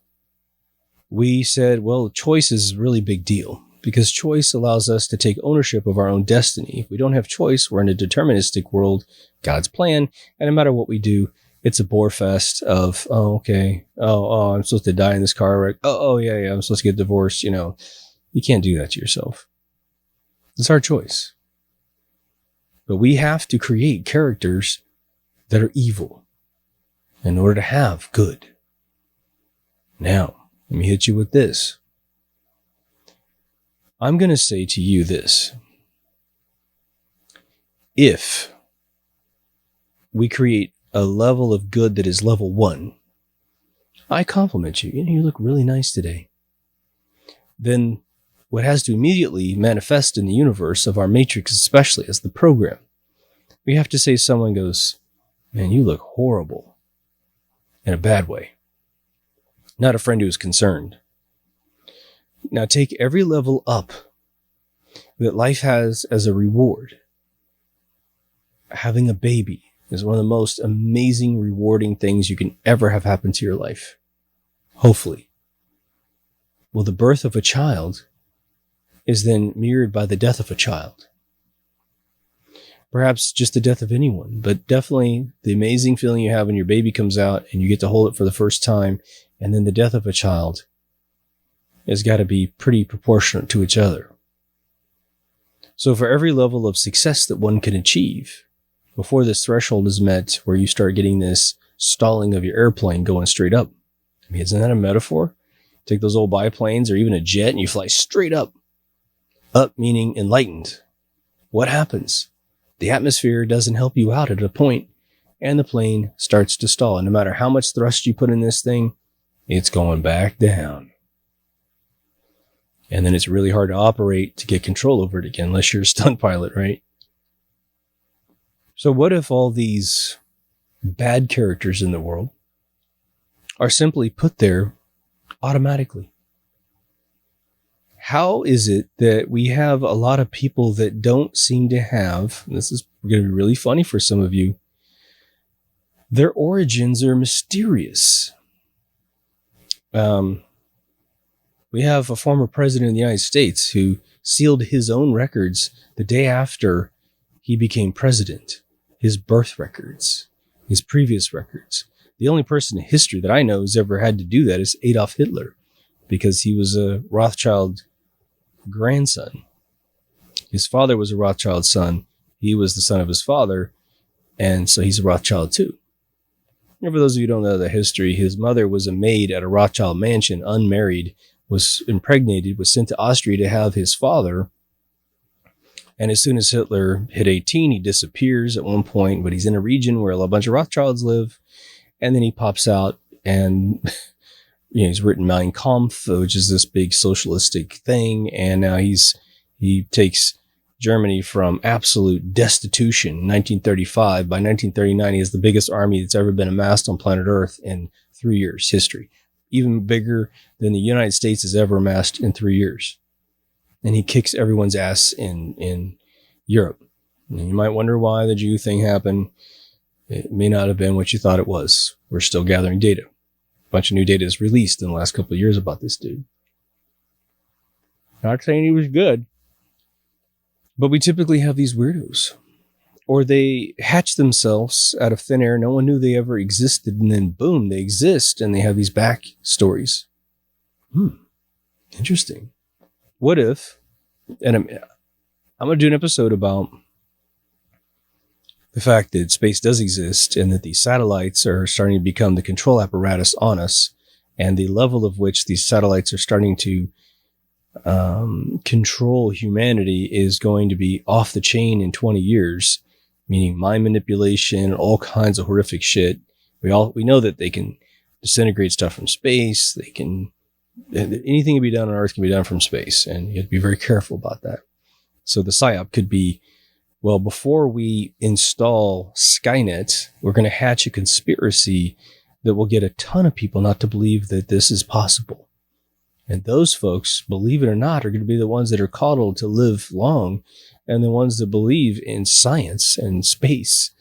we said, well, choice is a really big deal because choice allows us to take ownership of our own destiny. If we don't have choice, we're in a deterministic world, God's plan, and no matter what we do, it's a bore fest of, oh, okay, oh, I'm supposed to die in this car wreck. Oh, yeah, I'm supposed to get divorced. You know, you can't do that to yourself. It's our choice. But we have to create characters that are evil in order to have good. Now, let me hit you with this. I'm going to say to you this. If we create a level of good that is level 1, I compliment you. You look really nice today. Then what has to immediately manifest in the universe of our matrix, especially as the program, we have to say someone goes, man, you look horrible in a bad way. Not a friend who is concerned. Now take every level up that life has as a reward. Having a baby is one of the most amazing, rewarding things you can ever have happen to your life. Hopefully. Well, the birth of a child is then mirrored by the death of a child. Perhaps just the death of anyone, but definitely the amazing feeling you have when your baby comes out and you get to hold it for the first time, and then the death of a child has got to be pretty proportionate to each other. So for every level of success that one can achieve, before this threshold is met where you start getting this stalling of your airplane going straight up. I mean, isn't that a metaphor? Take those old biplanes or even a jet and you fly straight up. Up meaning enlightened. What happens? The atmosphere doesn't help you out at a point and the plane starts to stall. And no matter how much thrust you put in this thing, it's going back down. And then it's really hard to operate to get control over it again, unless you're a stunt pilot, right? So what if all these bad characters in the world are simply put there automatically? How is it that we have a lot of people that don't seem to have, and this is going to be really funny for some of you, their origins are mysterious. We have a former president of the United States who sealed his own records the day after he became president. His birth records, his previous records. The only person in history that I know who's ever had to do that is Adolf Hitler, because he was a Rothschild grandson. His father was a Rothschild son. He was the son of his father, and so he's a Rothschild too. And for those of you who don't know the history, his mother was a maid at a Rothschild mansion, unmarried, was impregnated, was sent to Austria to have his father. And as soon as Hitler hit 18, he disappears at one point, but he's in a region where a bunch of Rothschilds live. And then he pops out and he's written Mein Kampf, which is this big socialistic thing. And now he takes Germany from absolute destitution in 1935. By 1939, he has the biggest army that's ever been amassed on planet Earth in 3 years history. Even bigger than the United States has ever amassed in 3 years. and he kicks everyone's ass in Europe. And you might wonder why the Jew thing happened. It may not have been what you thought it was. We're still gathering data. A bunch of new data is released in the last couple of years about this dude. Not saying he was good, but we typically have these weirdos. Or they hatch themselves out of thin air. No one knew they ever existed. And then boom, they exist and they have these back stories. Interesting. What if, and I'm going to do an episode about the fact that space does exist and that these satellites are starting to become the control apparatus on us, and the level of which these satellites are starting to control humanity is going to be off the chain in 20 years, meaning mind manipulation, all kinds of horrific shit. We know that they can disintegrate stuff from space. Anything can be done on Earth can be done from space, and you have to be very careful about that. So the PSYOP could be, well, before we install Skynet, we're going to hatch a conspiracy that will get a ton of people not to believe that this is possible. And those folks, believe it or not, are going to be the ones that are coddled to live long, and the ones that believe in science and space,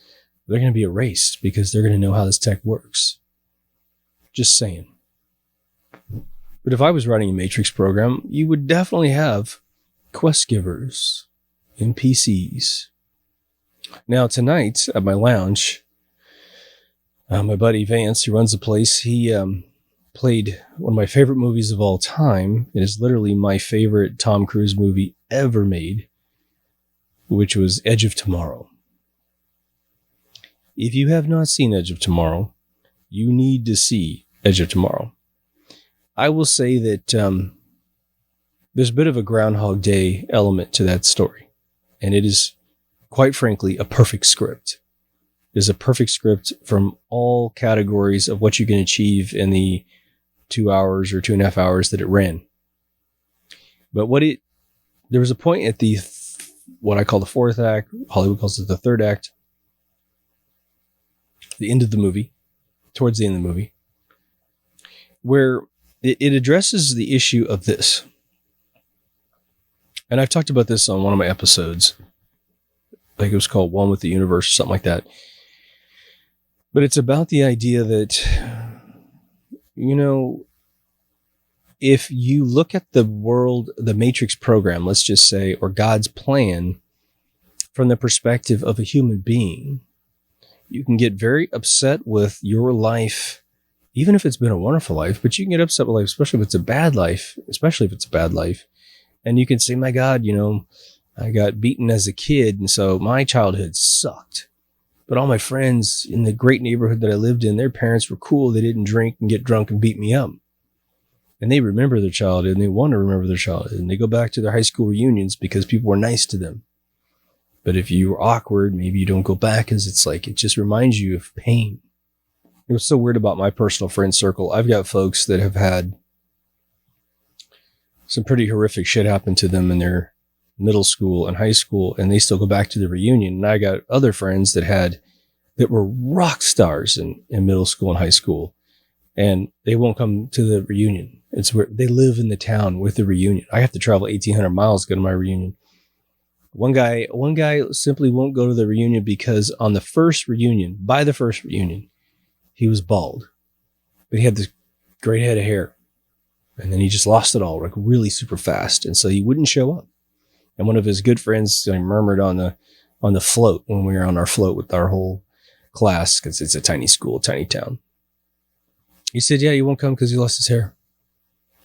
they're going to be erased because they're going to know how this tech works. Just saying. But if I was writing a Matrix program, you would definitely have quest givers, NPCs. Now tonight at my lounge, my buddy Vance, who runs the place, he played one of my favorite movies of all time. It is literally my favorite Tom Cruise movie ever made, which was Edge of Tomorrow. If you have not seen Edge of Tomorrow, you need to see Edge of Tomorrow. I will say that there's a bit of a Groundhog Day element to that story. And it is, quite frankly, a perfect script. It is a perfect script from all categories of what you can achieve in the 2 hours or 2.5 hours that it ran. But there was a point at what I call the fourth act, Hollywood calls it the third act, the end of the movie, towards the end of the movie, where it addresses the issue of this. And I've talked about this on one of my episodes. I think it was called One with the Universe or something like that. But it's about the idea that, if you look at the world, the Matrix program, let's just say, or God's plan from the perspective of a human being, you can get very upset with your life, even if it's been a wonderful life, but you can get upset with life, especially if it's a bad life, And you can say, my God, I got beaten as a kid, and so my childhood sucked. But all my friends in the great neighborhood that I lived in, their parents were cool. They didn't drink and get drunk and beat me up. And they remember their childhood, and they want to remember their childhood. And they go back to their high school reunions because people were nice to them. But if you were awkward, maybe you don't go back, because it just reminds you of pain. It was so weird about my personal friend circle. I've got folks that have had some pretty horrific shit happen to them in their middle school and high school, and they still go back to the reunion. And I got other friends that were rock stars in middle school and high school, and they won't come to the reunion. It's where they live in the town with the reunion. I have to travel 1,800 miles to go to my reunion. One guy simply won't go to the reunion because by the first reunion, he was bald, but he had this great head of hair. And then he just lost it all, really super fast. And so he wouldn't show up. And one of his good friends murmured on the float when we were on our float with our whole class, because it's a tiny school, tiny town. He said, yeah, he won't come because he lost his hair.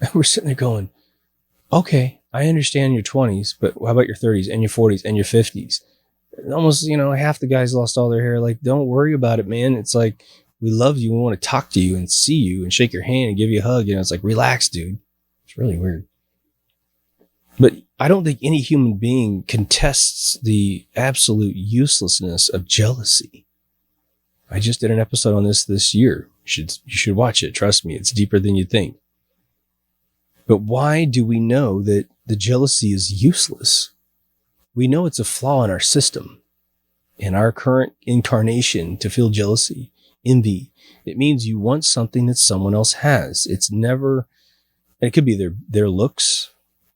And we're sitting there going, okay, I understand your 20s, but how about your 30s and your 40s and your 50s? And almost, half the guys lost all their hair. Don't worry about it, man. It's like, we love you. We want to talk to you and see you and shake your hand and give you a hug. It's like, relax, dude. It's really weird. But I don't think any human being contests the absolute uselessness of jealousy. I just did an episode on this year. You should watch it. Trust me, it's deeper than you think. But why do we know that the jealousy is useless? We know it's a flaw in our system, in our current incarnation, to feel jealousy. Envy. It means you want something that someone else has. It's never, it could be their looks.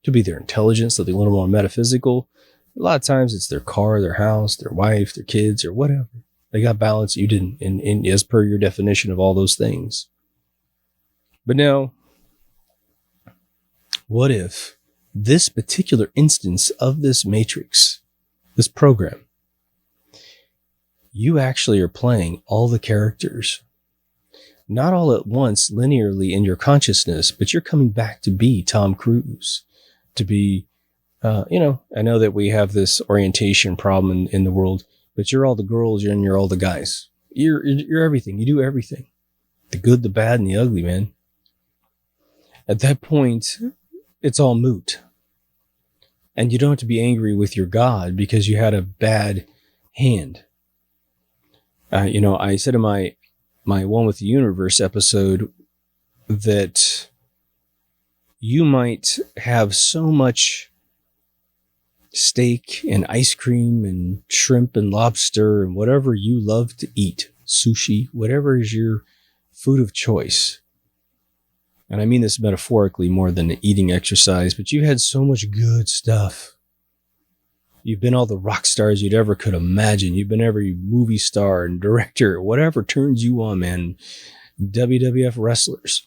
Could be their intelligence, something a little more metaphysical. A lot of times it's their car, their house, their wife, their kids, or whatever. They got balance, you didn't, and as per your definition of all those things. But now, what if this particular instance of this matrix, this program, you actually are playing all the characters, not all at once linearly in your consciousness, but you're coming back to be Tom Cruise, to be, I know that we have this orientation problem in the world, but you're all the girls and you're all the guys. You're everything. You do everything. The good, the bad, and the ugly, man. At that point, it's all moot. And you don't have to be angry with your God because you had a bad hand. I said in my One with the Universe episode that you might have so much steak and ice cream and shrimp and lobster and whatever you love to eat, sushi, whatever is your food of choice. And I mean this metaphorically more than an eating exercise, but you've had so much good stuff. You've been all the rock stars you'd ever could imagine. You've been every movie star and director, whatever turns you on, man. WWF wrestlers.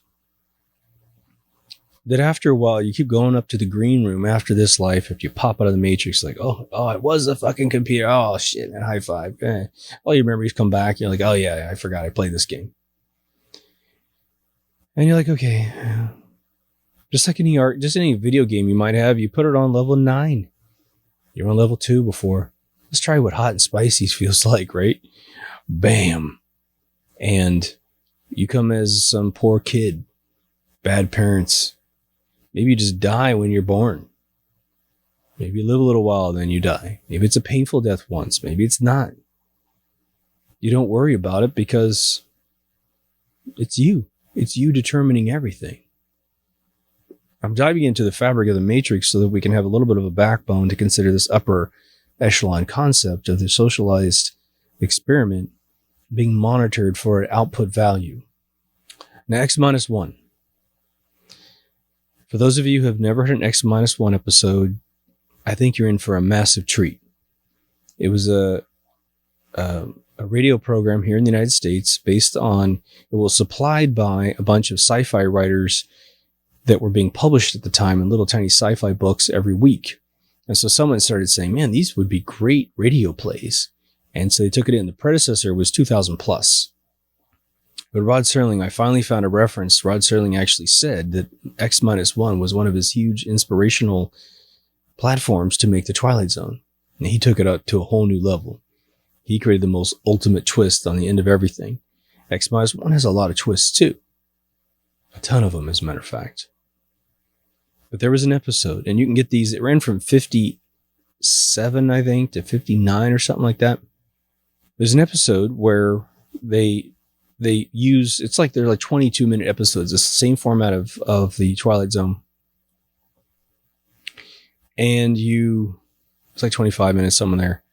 That after a while, you keep going up to the green room after this life, if you pop out of the matrix, like, oh, it was a fucking computer. Oh, shit, man, high five. All you remember is come back. You're like, oh, yeah, I forgot I played this game. And you're like, okay, just like any video game you might have, you put it on level 9. You're on level 2 before. Let's try what hot and spicy feels like, right? Bam. And you come as some poor kid, bad parents. Maybe you just die when you're born. Maybe you live a little while, then you die. Maybe it's a painful death once. Maybe it's not. You don't worry about it because it's you. It's you determining everything. I'm diving into the fabric of the matrix so that we can have a little bit of a backbone to consider this upper echelon concept of the socialized experiment being monitored for an output value. Now, X minus 1. For those of you who have never heard an X minus 1 episode, I think you're in for a massive treat. It was a radio program here in the United States it was supplied by a bunch of sci-fi writers that were being published at the time in little tiny sci-fi books every week. And so someone started saying, man, these would be great radio plays. And so they took it in. The predecessor was 2000 plus. But Rod Serling, I finally found a reference. Rod Serling actually said that X minus 1 was one of his huge inspirational platforms to make the Twilight Zone. And he took it up to a whole new level. He created the most ultimate twist on the end of everything. X minus 1 has a lot of twists too. A ton of them, as a matter of fact. But there was an episode, and you can get these. It ran from 57, I think, to 59 or something like that. There's an episode where they use, they're like 22-minute episodes. It's the same format of the Twilight Zone. And it's like 25 minutes, somewhere there.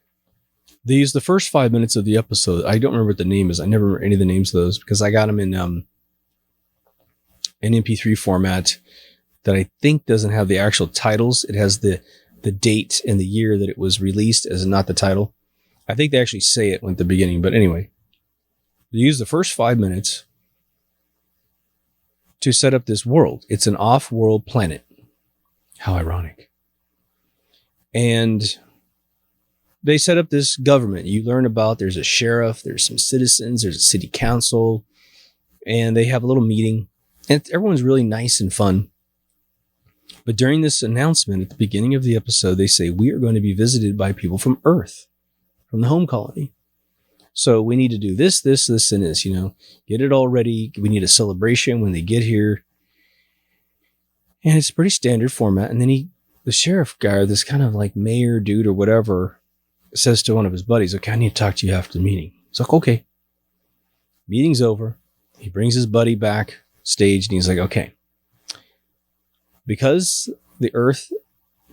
They use the first 5 minutes of the episode. I don't remember what the name is. I never remember any of the names of those because I got them in an MP3 format that I think doesn't have the actual titles. It has the date and the year that it was released as not the title. I think they actually say it at the beginning, but anyway. They use the first 5 minutes to set up this world. It's an off-world planet. How ironic. And they set up this government. You learn about there's a sheriff, there's some citizens, there's a city council, and they have a little meeting. And everyone's really nice and fun. But during this announcement at the beginning of the episode, they say, we are going to be visited by people from Earth, from the home colony. So we need to do this, this, this, and this, get it all ready. We need a celebration when they get here. And it's a pretty standard format. And then the sheriff guy, or this kind of like mayor dude or whatever, says to one of his buddies, okay, I need to talk to you after the meeting. He's like, okay. Meeting's over. He brings his buddy back stage and he's like, okay. Because the Earth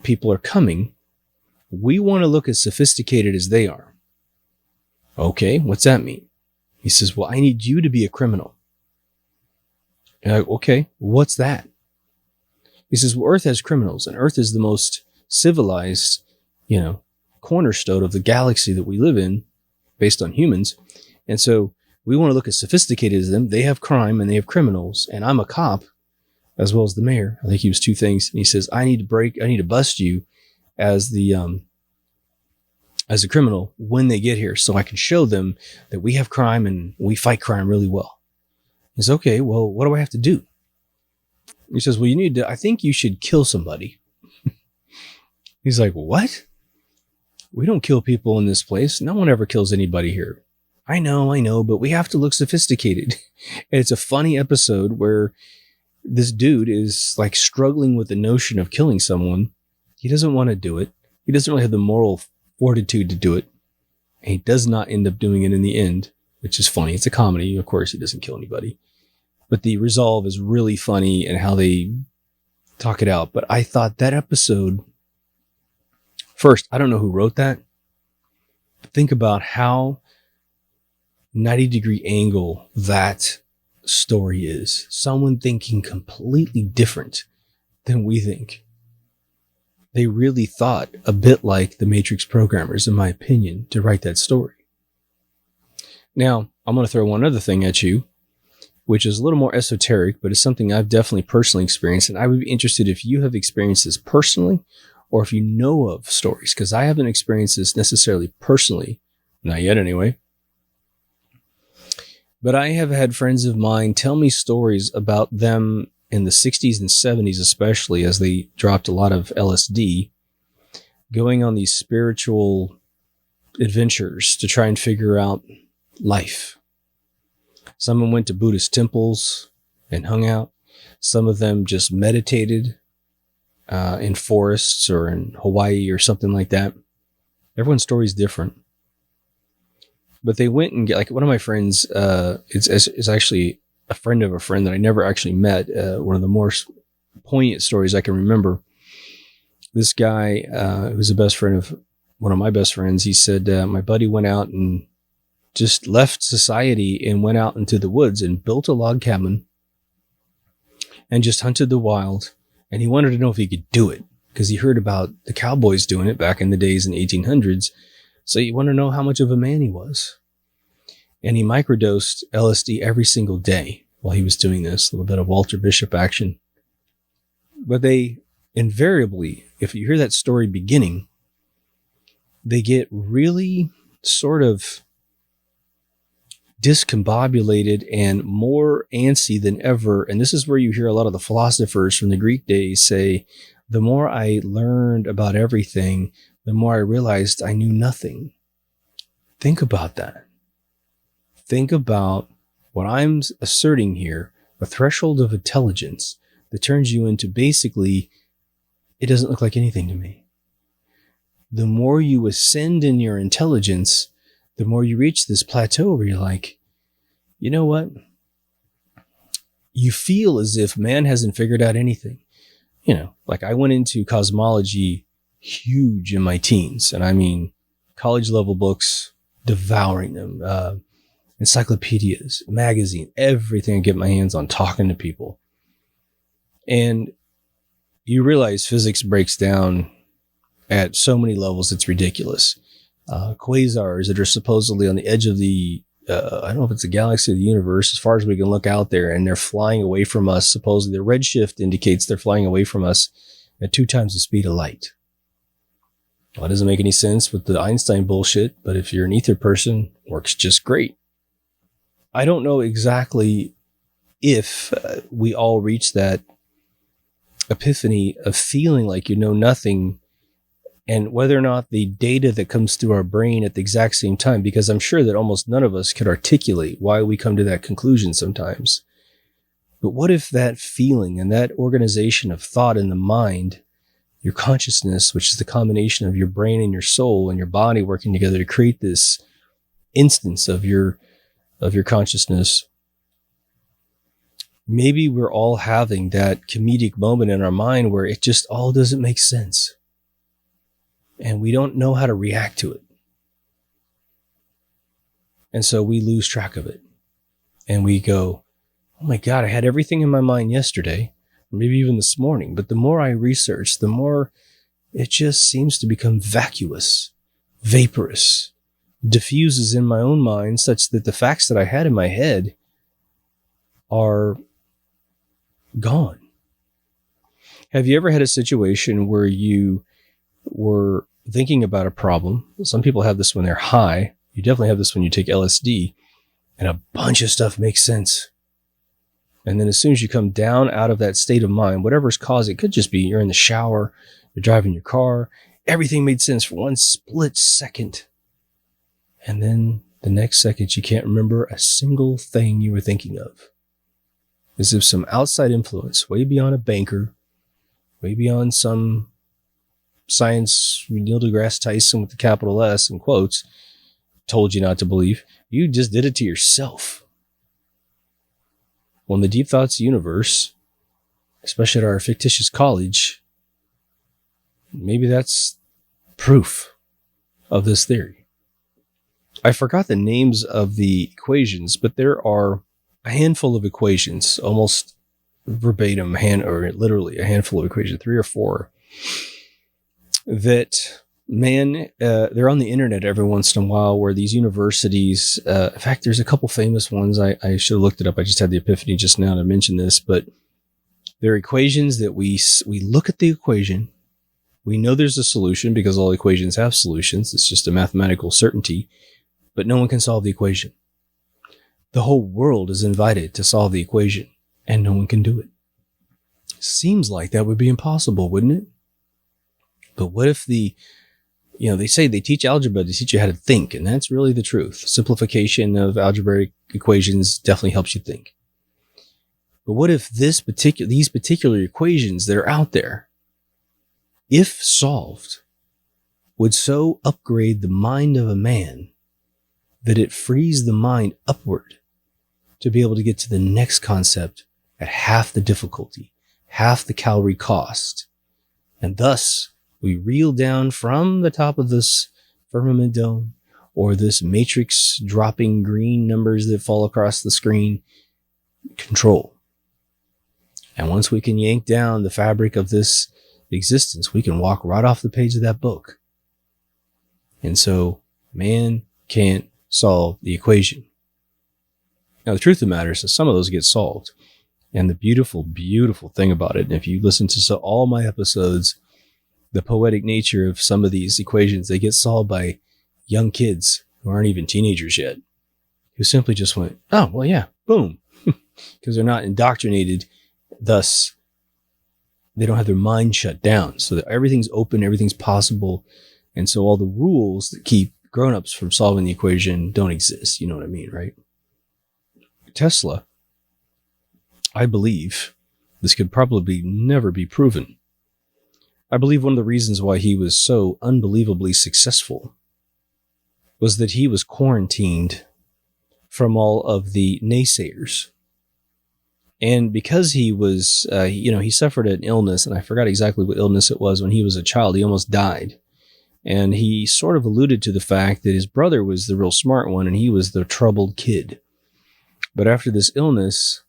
people are coming, we want to look as sophisticated as they are. Okay, what's that mean? He says, well, I need you to be a criminal. And I'm like, okay, what's that? He says, well, Earth has criminals, and Earth is the most civilized, cornerstone of the galaxy that we live in based on humans. And so we want to look as sophisticated as them. They have crime and they have criminals. And I'm a cop as well as the mayor. I think he was two things. And he says, I need to bust you as a criminal when they get here so I can show them that we have crime and we fight crime really well. He says, okay, well, what do I have to do? He says, well, I think you should kill somebody. He's like, what? We don't kill people in this place. No one ever kills anybody here. I know, but we have to look sophisticated. And it's a funny episode where this dude is like struggling with the notion of killing someone. He doesn't want to do it. He doesn't really have the moral fortitude to do it. And he does not end up doing it in the end, which is funny. It's a comedy. Of course, he doesn't kill anybody. But the resolve is really funny and how they talk it out. But I thought that episode, first, I don't know who wrote that. But think about how 90-degree angle that story is. Someone thinking completely different than we think. They really thought a bit like the Matrix programmers, in my opinion, to write that story. Now, I'm going to throw one other thing at you, which is a little more esoteric, but it's something I've definitely personally experienced. And I would be interested if you have experienced this personally or if you know of stories, because I haven't experienced this necessarily personally, not yet anyway. But I have had friends of mine tell me stories about them in the 60s and 70s, especially as they dropped a lot of LSD, going on these spiritual adventures to try and figure out life. Some of them went to Buddhist temples and hung out. Some of them just meditated in forests or in Hawaii or something like that. Everyone's story is different. But they went and like one of my friends, it's actually a friend of a friend that I never actually met. One of the more poignant stories I can remember. This guy, who's a best friend of one of my best friends, he said, my buddy went out and just left society and went out into the woods and built a log cabin and just hunted the wild. And he wanted to know if he could do it because he heard about the cowboys doing it back in the days in the 1800s. So he wanted to know how much of a man he was. And he microdosed LSD every single day while he was doing this, a little bit of Walter Bishop action. But they invariably, if you hear that story beginning, they get really sort of discombobulated and more antsy than ever. And this is where you hear a lot of the philosophers from the Greek days say, the more I learned about everything, the more I realized I knew nothing. Think about that. Think about what I'm asserting here, a threshold of intelligence that turns you into basically, it doesn't look like anything to me. The more you ascend in your intelligence, the more you reach this plateau where you're like, you know what? You feel as if man hasn't figured out anything. Like I went into cosmology huge in my teens. And I mean, college level books, devouring them, encyclopedias, magazine, everything I get my hands on, talking to people. And you realize physics breaks down at so many levels, it's ridiculous. Quasars that are supposedly on the edge of the, I don't know if it's the galaxy or the universe, as far as we can look out there, and they're flying away from us. Supposedly the redshift indicates they're flying away from us at 2 times the speed of light. Well, it doesn't make any sense with the Einstein bullshit, but if you're an ether person, works just great. I don't know exactly if we all reach that epiphany of feeling like you know nothing, and whether or not the data that comes through our brain at the exact same time, because I'm sure that almost none of us could articulate why we come to that conclusion sometimes. But what if that feeling and that organization of thought in the mind, your consciousness, which is the combination of your brain and your soul and your body working together to create this instance of your consciousness, maybe we're all having that comedic moment in our mind where it just all doesn't make sense. And we don't know how to react to it. And so we lose track of it. And we go, oh my God, I had everything in my mind yesterday. maybe even this morning. But the more I research, the more it just seems to become vacuous, vaporous, diffuses in my own mind such that the facts that I had in my head are gone. Have you ever had a situation where you were thinking about a problem? Some people have this when they're high. You definitely have this when you take LSD, and a bunch of stuff makes sense. And then as soon as you come down out of that state of mind, whatever's causing it, could just be you're in the shower, you're driving your car, everything made sense for one split second. And then the next second, you can't remember a single thing you were thinking of. As if some outside influence, way beyond a banker, way beyond some science, Neil deGrasse Tyson with the capital S in quotes, told you not to believe. You just did it to yourself. Well, in the Deep Thoughts universe, especially at our fictitious college, maybe that's proof of this theory. I forgot the names of the equations, but there are a handful of equations, almost verbatim, or literally a handful of equations, 3 or 4, that, they're on the internet every once in a while, where these universities, in fact, there's a couple famous ones. I should have looked it up. I just had the epiphany just now to mention this, but there are equations that we look at the equation. We know there's a solution because all equations have solutions. It's just a mathematical certainty, but no one can solve the equation. The whole world is invited to solve the equation, and no one can do it. Seems like that would be impossible, wouldn't it? But what if they say they teach algebra to teach you how to think, and that's really the truth. Simplification of algebraic equations definitely helps you think. But what if these particular equations that are out there, if solved, would so upgrade the mind of a man that it frees the mind upward to be able to get to the next concept at half the difficulty, half the calorie cost. And thus, we reel down from the top of this firmament dome, or this matrix dropping green numbers that fall across the screen, control. And once we can yank down the fabric of this existence, we can walk right off the page of that book. And so, man can't solve the equation. Now, the truth of the matter is that some of those get solved. And the beautiful, beautiful thing about it, and if you listen to all my episodes, the poetic nature of some of these equations, they get solved by young kids who aren't even teenagers yet, who simply just went, oh, well, yeah, boom. Because they're not indoctrinated. Thus, they don't have their mind shut down. So that everything's open, everything's possible. And so all the rules that keep grown-ups from solving the equation don't exist. You know what I mean, right? Tesla, I believe, this could probably never be proven. I believe one of the reasons why he was so unbelievably successful was that he was quarantined from all of the naysayers. And because he was, he suffered an illness, and I forgot exactly what illness it was when he was a child. He almost died. And he sort of alluded to the fact that his brother was the real smart one, and he was the troubled kid. But after this illness,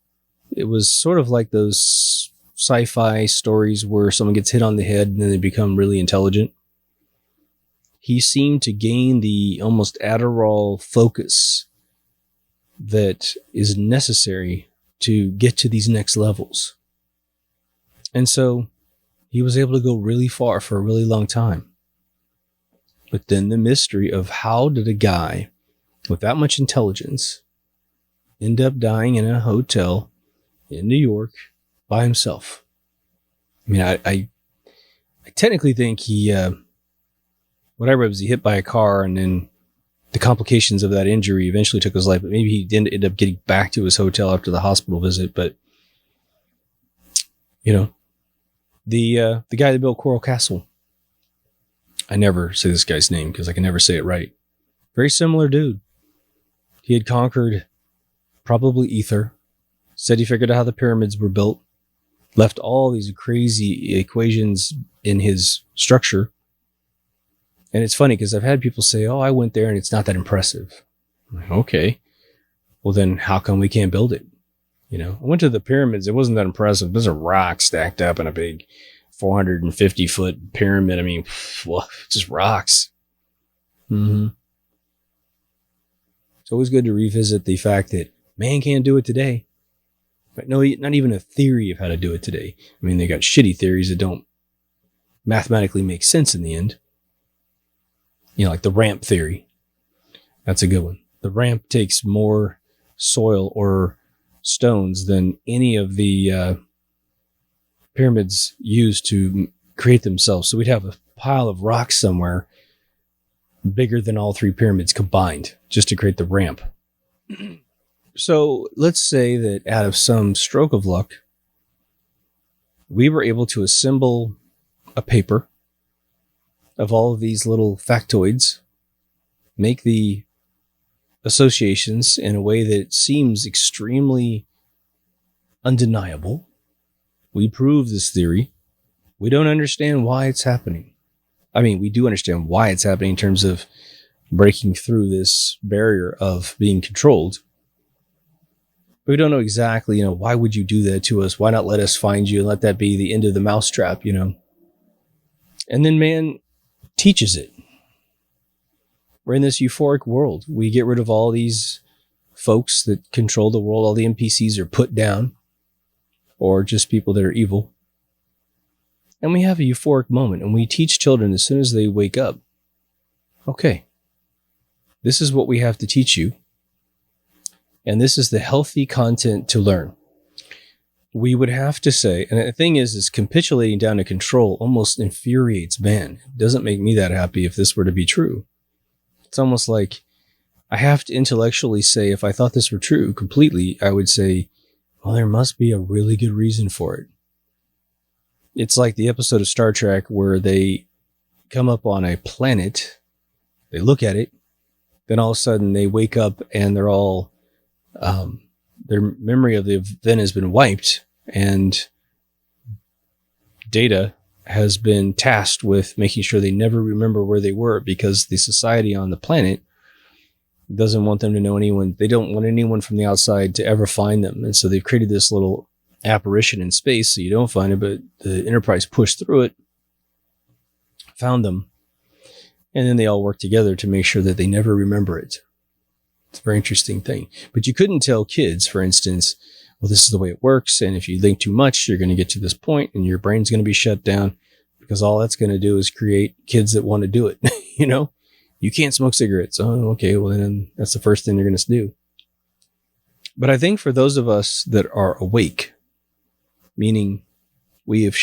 it was sort of like those sci-fi stories where someone gets hit on the head and then they become really intelligent. He seemed to gain the almost Adderall focus that is necessary to get to these next levels. And so he was able to go really far for a really long time. But then the mystery of how did a guy with that much intelligence end up dying in a hotel in New York by himself? I mean, I technically think he, what I read was he hit by a car, and then the complications of that injury eventually took his life. But maybe he didn't end up getting back to his hotel after the hospital visit. But, the guy that built Coral Castle, I never say this guy's name because I can never say it right. Very similar dude. He had conquered probably ether, said he figured out how the pyramids were built, left all these crazy equations in his structure. And it's funny because I've had people say, oh, I went there and it's not that impressive. I'm like, okay, well then how come we can't build it? I went to the pyramids. It wasn't that impressive. There's a rock stacked up in a big 450-foot pyramid. I mean, well, just rocks. Mm-hmm. It's always good to revisit the fact that man can't do it today. But no, not even a theory of how to do it today. I mean, they got shitty theories that don't mathematically make sense in the end. Like the ramp theory. That's a good one. The ramp takes more soil or stones than any of the pyramids used to create themselves. So we'd have a pile of rocks somewhere bigger than all three pyramids combined just to create the ramp. So let's say that out of some stroke of luck, we were able to assemble a paper of all of these little factoids, make the associations in a way that seems extremely undeniable. We prove this theory. We don't understand why it's happening. I mean, we do understand why it's happening in terms of breaking through this barrier of being controlled. But we don't know exactly, why would you do that to us? Why not let us find you and let that be the end of the mousetrap, And then man teaches it. We're in this euphoric world. We get rid of all these folks that control the world. All the NPCs are put down, or just people that are evil. And we have a euphoric moment, and we teach children as soon as they wake up, okay, this is what we have to teach you. And this is the healthy content to learn. We would have to say, and the thing is capitulating down to control almost infuriates man. It doesn't make me that happy if this were to be true. It's almost like I have to intellectually say, if I thought this were true completely, I would say, well, there must be a really good reason for it. It's like the episode of Star Trek where they come up on a planet, they look at it, then all of a sudden they wake up and they're all, their memory of the event has been wiped, and Data has been tasked with making sure they never remember where they were, because the society on the planet doesn't want them to know anyone. They don't want anyone from the outside to ever find them. And so they've created this little apparition in space so you don't find it, but the Enterprise pushed through it, found them, and then they all work together to make sure that they never remember it. It's a very interesting thing. But you couldn't tell kids, for instance, well, this is the way it works, and if you think too much, you're going to get to this point and your brain's going to be shut down, because all that's going to do is create kids that want to do it. You can't smoke cigarettes. Oh, okay, well then that's the first thing they're going to do. But I think for those of us that are awake, meaning we have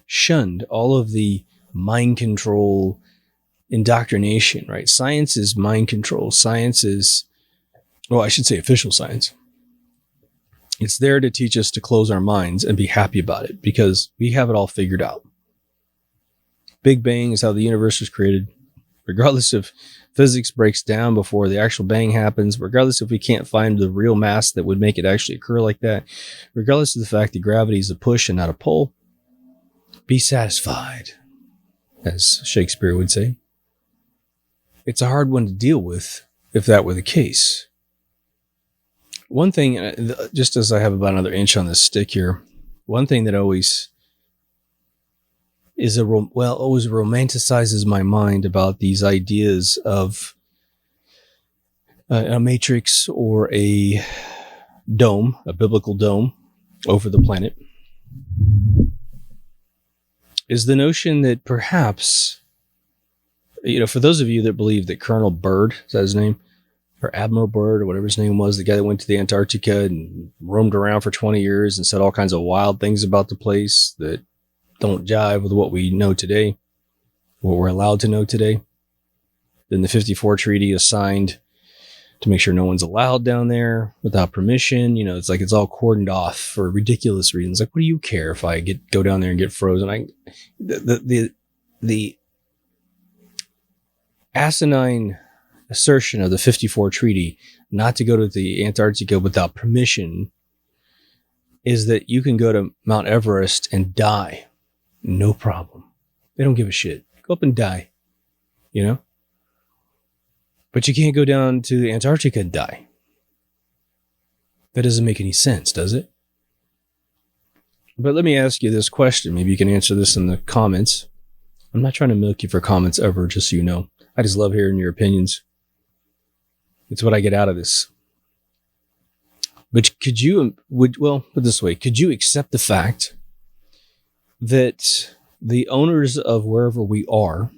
shunned all of the mind control indoctrination, right? Science is mind control. Science is, well, I should say official science. It's there to teach us to close our minds and be happy about it, because we have it all figured out. Big Bang is how the universe was created. Regardless if physics breaks down before the actual bang happens, regardless if we can't find the real mass that would make it actually occur like that, regardless of the fact that gravity is a push and not a pull, be satisfied, as Shakespeare would say. It's a hard one to deal with if that were the case. One thing, just as I have about another inch on this stick here, one thing that always always romanticizes my mind about these ideas of a matrix or a dome, a biblical dome over the planet, is the notion that perhaps, for those of you that believe that Colonel Byrd, is that his name? Or Admiral Byrd, or whatever his name was, the guy that went to the Antarctica and roamed around for 20 years and said all kinds of wild things about the place that don't jive with what we know today, what we're allowed to know today. Then the 54 Treaty is signed to make sure no one's allowed down there without permission. It's like it's all cordoned off for ridiculous reasons. Like, what do you care if I go down there and get frozen? The asinine assertion of the 54 Treaty not to go to the Antarctica without permission is that you can go to Mount Everest and die. No problem. They don't give a shit. Go up and die. But you can't go down to Antarctica and die. That doesn't make any sense, does it? But let me ask you this question. Maybe you can answer this in the comments. I'm not trying to milk you for comments ever, just so you know. I just love hearing your opinions. It's what I get out of this. But put it this way, could you accept the fact that the owners of wherever we are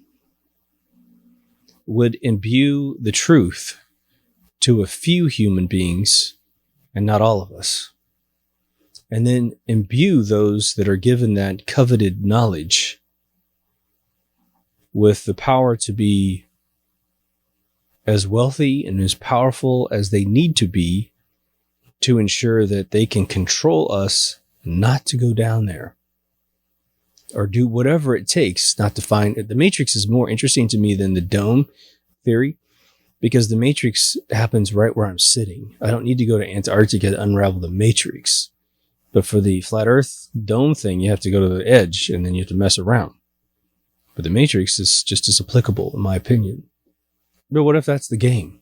would imbue the truth to a few human beings and not all of us, and then imbue those that are given that coveted knowledge with the power to be as wealthy and as powerful as they need to be to ensure that they can control us not to go down there or do whatever it takes not to find it. The Matrix is more interesting to me than the dome theory, because the Matrix happens right where I'm sitting. I don't need to go to Antarctica to unravel the Matrix. But for the flat earth dome thing, you have to go to the edge and then you have to mess around. But the Matrix is just as applicable, in my opinion. But what if that's the game?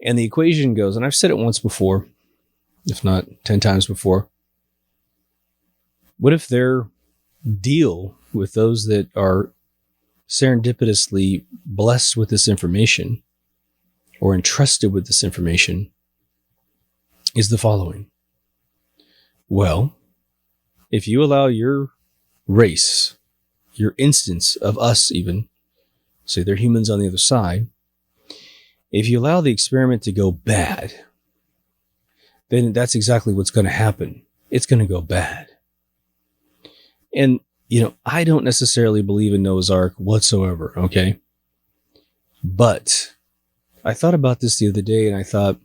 And the equation goes, and I've said it once before, if not 10 times before. What if their deal with those that are serendipitously blessed with this information or entrusted with this information is the following? Well, if you allow your race, your instance of us even, say they're humans on the other side, if you allow the experiment to go bad, then that's exactly what's going to happen. It's going to go bad. And, I don't necessarily believe in Noah's Ark whatsoever, okay? But I thought about this the other day and I thought,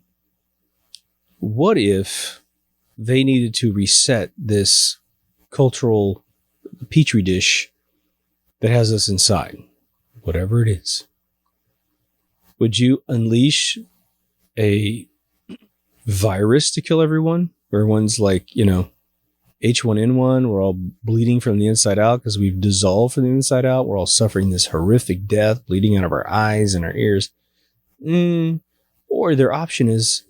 what if they needed to reset this cultural petri dish that has us inside, whatever it is? Would you unleash a virus to kill everyone? Where everyone's like, H1N1, we're all bleeding from the inside out because we've dissolved from the inside out. We're all suffering this horrific death, bleeding out of our eyes and our ears. Or their option is,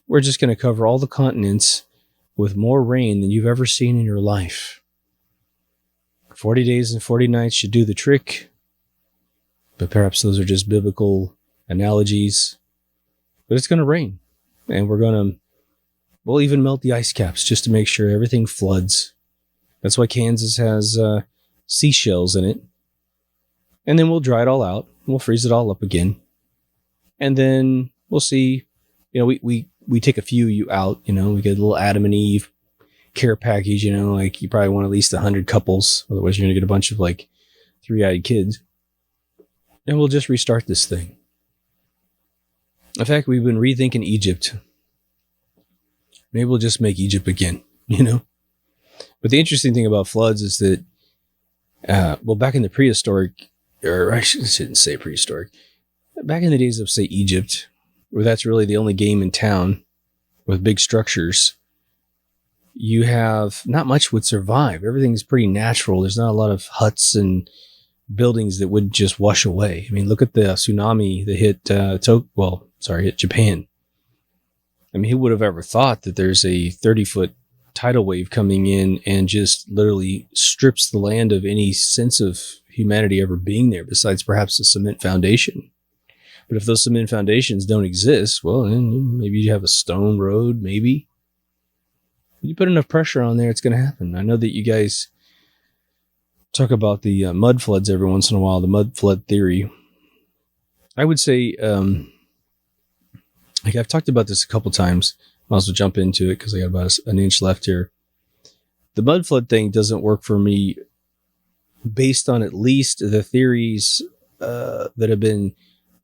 we're just going to cover all the continents with more rain than you've ever seen in your life. 40 days and 40 nights should do the trick. But perhaps those are just biblical analogies. But it's going to rain. And we'll even melt the ice caps just to make sure everything floods. That's why Kansas has seashells in it. And then we'll dry it all out. We'll freeze it all up again. And then we'll see, we take a few you out, we get a little Adam and Eve care package, like you probably want at least 100 couples. Otherwise you're going to get a bunch of like 3-eyed kids. And we'll just restart this thing. In fact, we've been rethinking Egypt. Maybe we'll just make Egypt again, But the interesting thing about floods is that, back in the prehistoric, or I shouldn't say prehistoric, back in the days of, say, Egypt, where that's really the only game in town with big structures, you have not much would survive. Everything's pretty natural. There's not a lot of huts and buildings that would just wash away. I mean, look at the tsunami that hit Japan. I mean, who would have ever thought that there's a 30-foot tidal wave coming in and just literally strips the land of any sense of humanity ever being there, besides perhaps a cement foundation. But if those cement foundations don't exist, well, then maybe you have a stone road, maybe. You put enough pressure on there, it's going to happen. I know that you guys talk about the mud floods every once in a while, the mud flood theory. I would say, I've talked about this a couple times. I'll also jump into it because I got about an inch left here. The mud flood thing doesn't work for me based on at least the theories that have been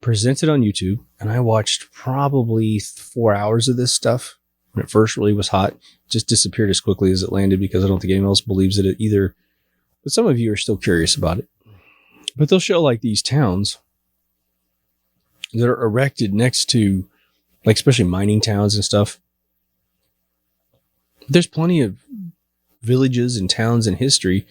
presented on YouTube. And I watched probably 4 hours of this stuff when it first really was hot. It just disappeared as quickly as it landed because I don't think anyone else believes it either. But some of you are still curious about it. But they'll show like these towns that are erected next to, like especially mining towns and stuff. There's plenty of villages and towns in history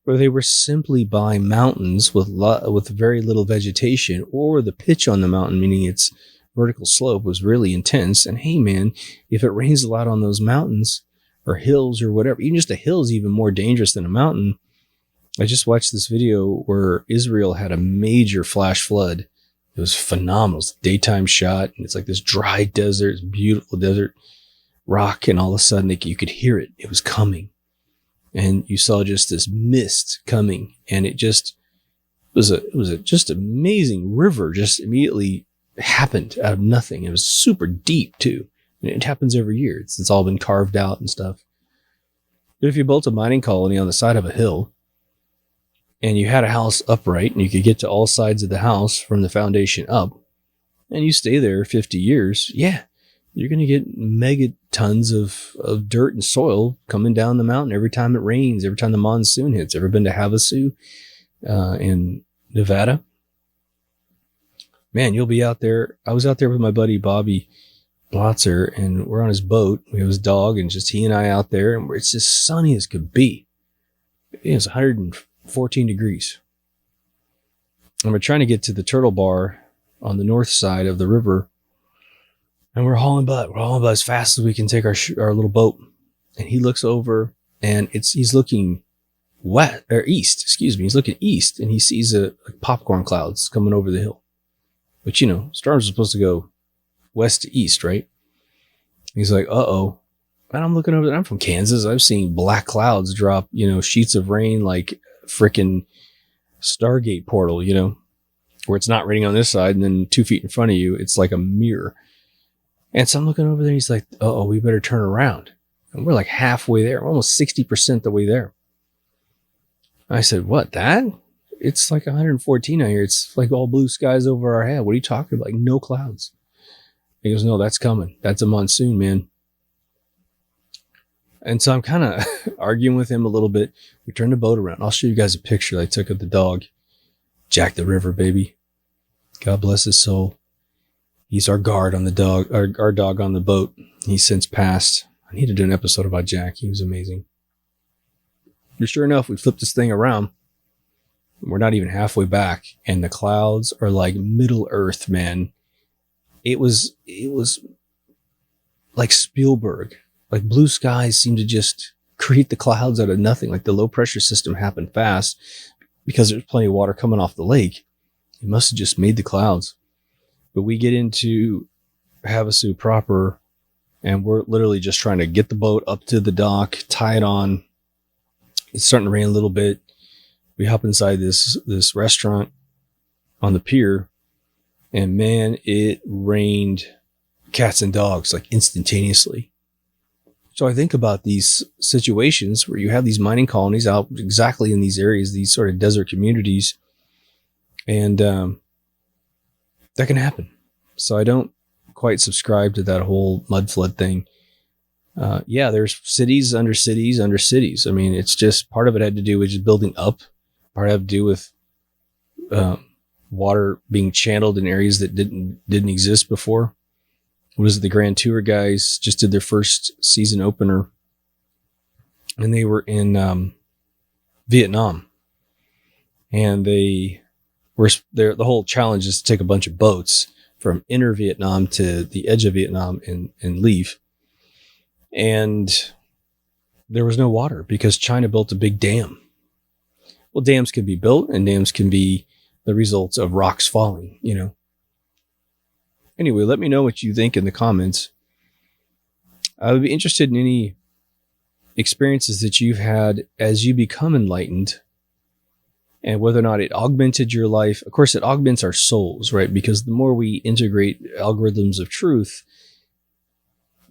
where they were simply by mountains with very little vegetation, or the pitch on the mountain, meaning it's vertical slope was really intense. And hey, man, if it rains a lot on those mountains or hills or whatever, even just a hill is even more dangerous than a mountain. I just watched this video where Israel had a major flash flood. It was phenomenal. It's a daytime shot, and it's like this dry desert, it's beautiful desert rock, and all of a sudden you could hear it. It was coming. And you saw just this mist coming, and it was a just amazing river just immediately happened out of nothing. It was super deep too. And it happens every year. It's all been carved out and stuff. But if you built a mining colony on the side of a hill, and you had a house upright, and you could get to all sides of the house from the foundation up, and you stay there 50 years, yeah, you're going to get megatons of dirt and soil coming down the mountain every time it rains, every time the monsoon hits. Ever been to Havasu in Nevada? Man, you'll be out there. I was out there with my buddy Bobby Blotzer, and we're on his boat. We have his dog, and just he and I out there, and it's just sunny as could be. It's 114 degrees. And we're trying to get to the turtle bar on the north side of the river, and we're hauling butt. We're hauling butt as fast as we can take our little boat. And he looks over, and he's looking east. He's looking east, and he sees popcorn clouds coming over the hill. But storms are supposed to go west to east, right? He's like, uh-oh. And I'm looking over there. I'm from Kansas. I've seen black clouds drop, sheets of rain like freaking Stargate portal, where it's not raining on this side, and then 2 feet in front of you, it's like a mirror. And so I'm looking over there, and he's like, uh-oh, we better turn around. And we're like halfway there, almost 60% the way there. I said, what, that? It's like 114 out here. It's like all blue skies over our head. What are you talking about? Like no clouds. He goes, no, that's coming. That's a monsoon, man. And so I'm kind of arguing with him a little bit. We turned the boat around. I'll show you guys a picture I took of the dog. Jack the River, baby. God bless his soul. He's our guard on the dog, our dog on the boat. He's since passed. I need to do an episode about Jack. He was amazing. But sure enough, we flipped this thing around. We're not even halfway back, and the clouds are like Middle Earth, man. It was like Spielberg. Like blue skies seem to just create the clouds out of nothing. Like the low pressure system happened fast because there's plenty of water coming off the lake. It must have just made the clouds. But we get into Havasu proper, and we're literally just trying to get the boat up to the dock, tie it on. It's starting to rain a little bit. We hop inside this restaurant on the pier, and man, it rained cats and dogs like instantaneously. So I think about these situations where you have these mining colonies out exactly in these areas, these sort of desert communities, and that can happen. So I don't quite subscribe to that whole mud flood thing. Yeah, there's cities under cities under cities. I mean, it's just part of it had to do with just building up. Part had to do with water being channeled in areas that didn't exist before. What is it? The Grand Tour guys just did their first season opener, and they were in Vietnam, and the whole challenge is to take a bunch of boats from inner Vietnam to the edge of Vietnam and leave. And there was no water because China built a big dam. Well, dams can be built, and dams can be the results of rocks falling, Anyway, let me know what you think in the comments. I would be interested in any experiences that you've had as you become enlightened, and whether or not it augmented your life. Of course, it augments our souls, right? Because the more we integrate algorithms of truth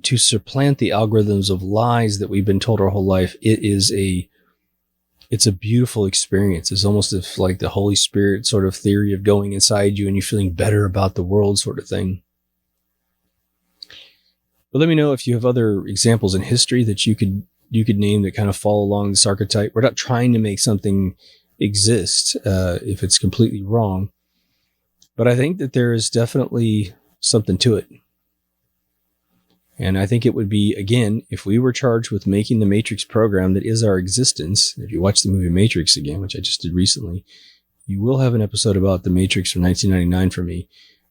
to supplant the algorithms of lies that we've been told our whole life, it's a beautiful experience. It's almost if like the Holy Spirit sort of theory of going inside you and you feeling better about the world sort of thing. But let me know if you have other examples in history that you could name that kind of fall along this archetype. We're not trying to make something exist if it's completely wrong, but I think that there is definitely something to it. And I think it would be, again, if we were charged with making the Matrix program that is our existence. If you watch the movie Matrix again, which I just did recently, you will have an episode about the Matrix from 1999 from me.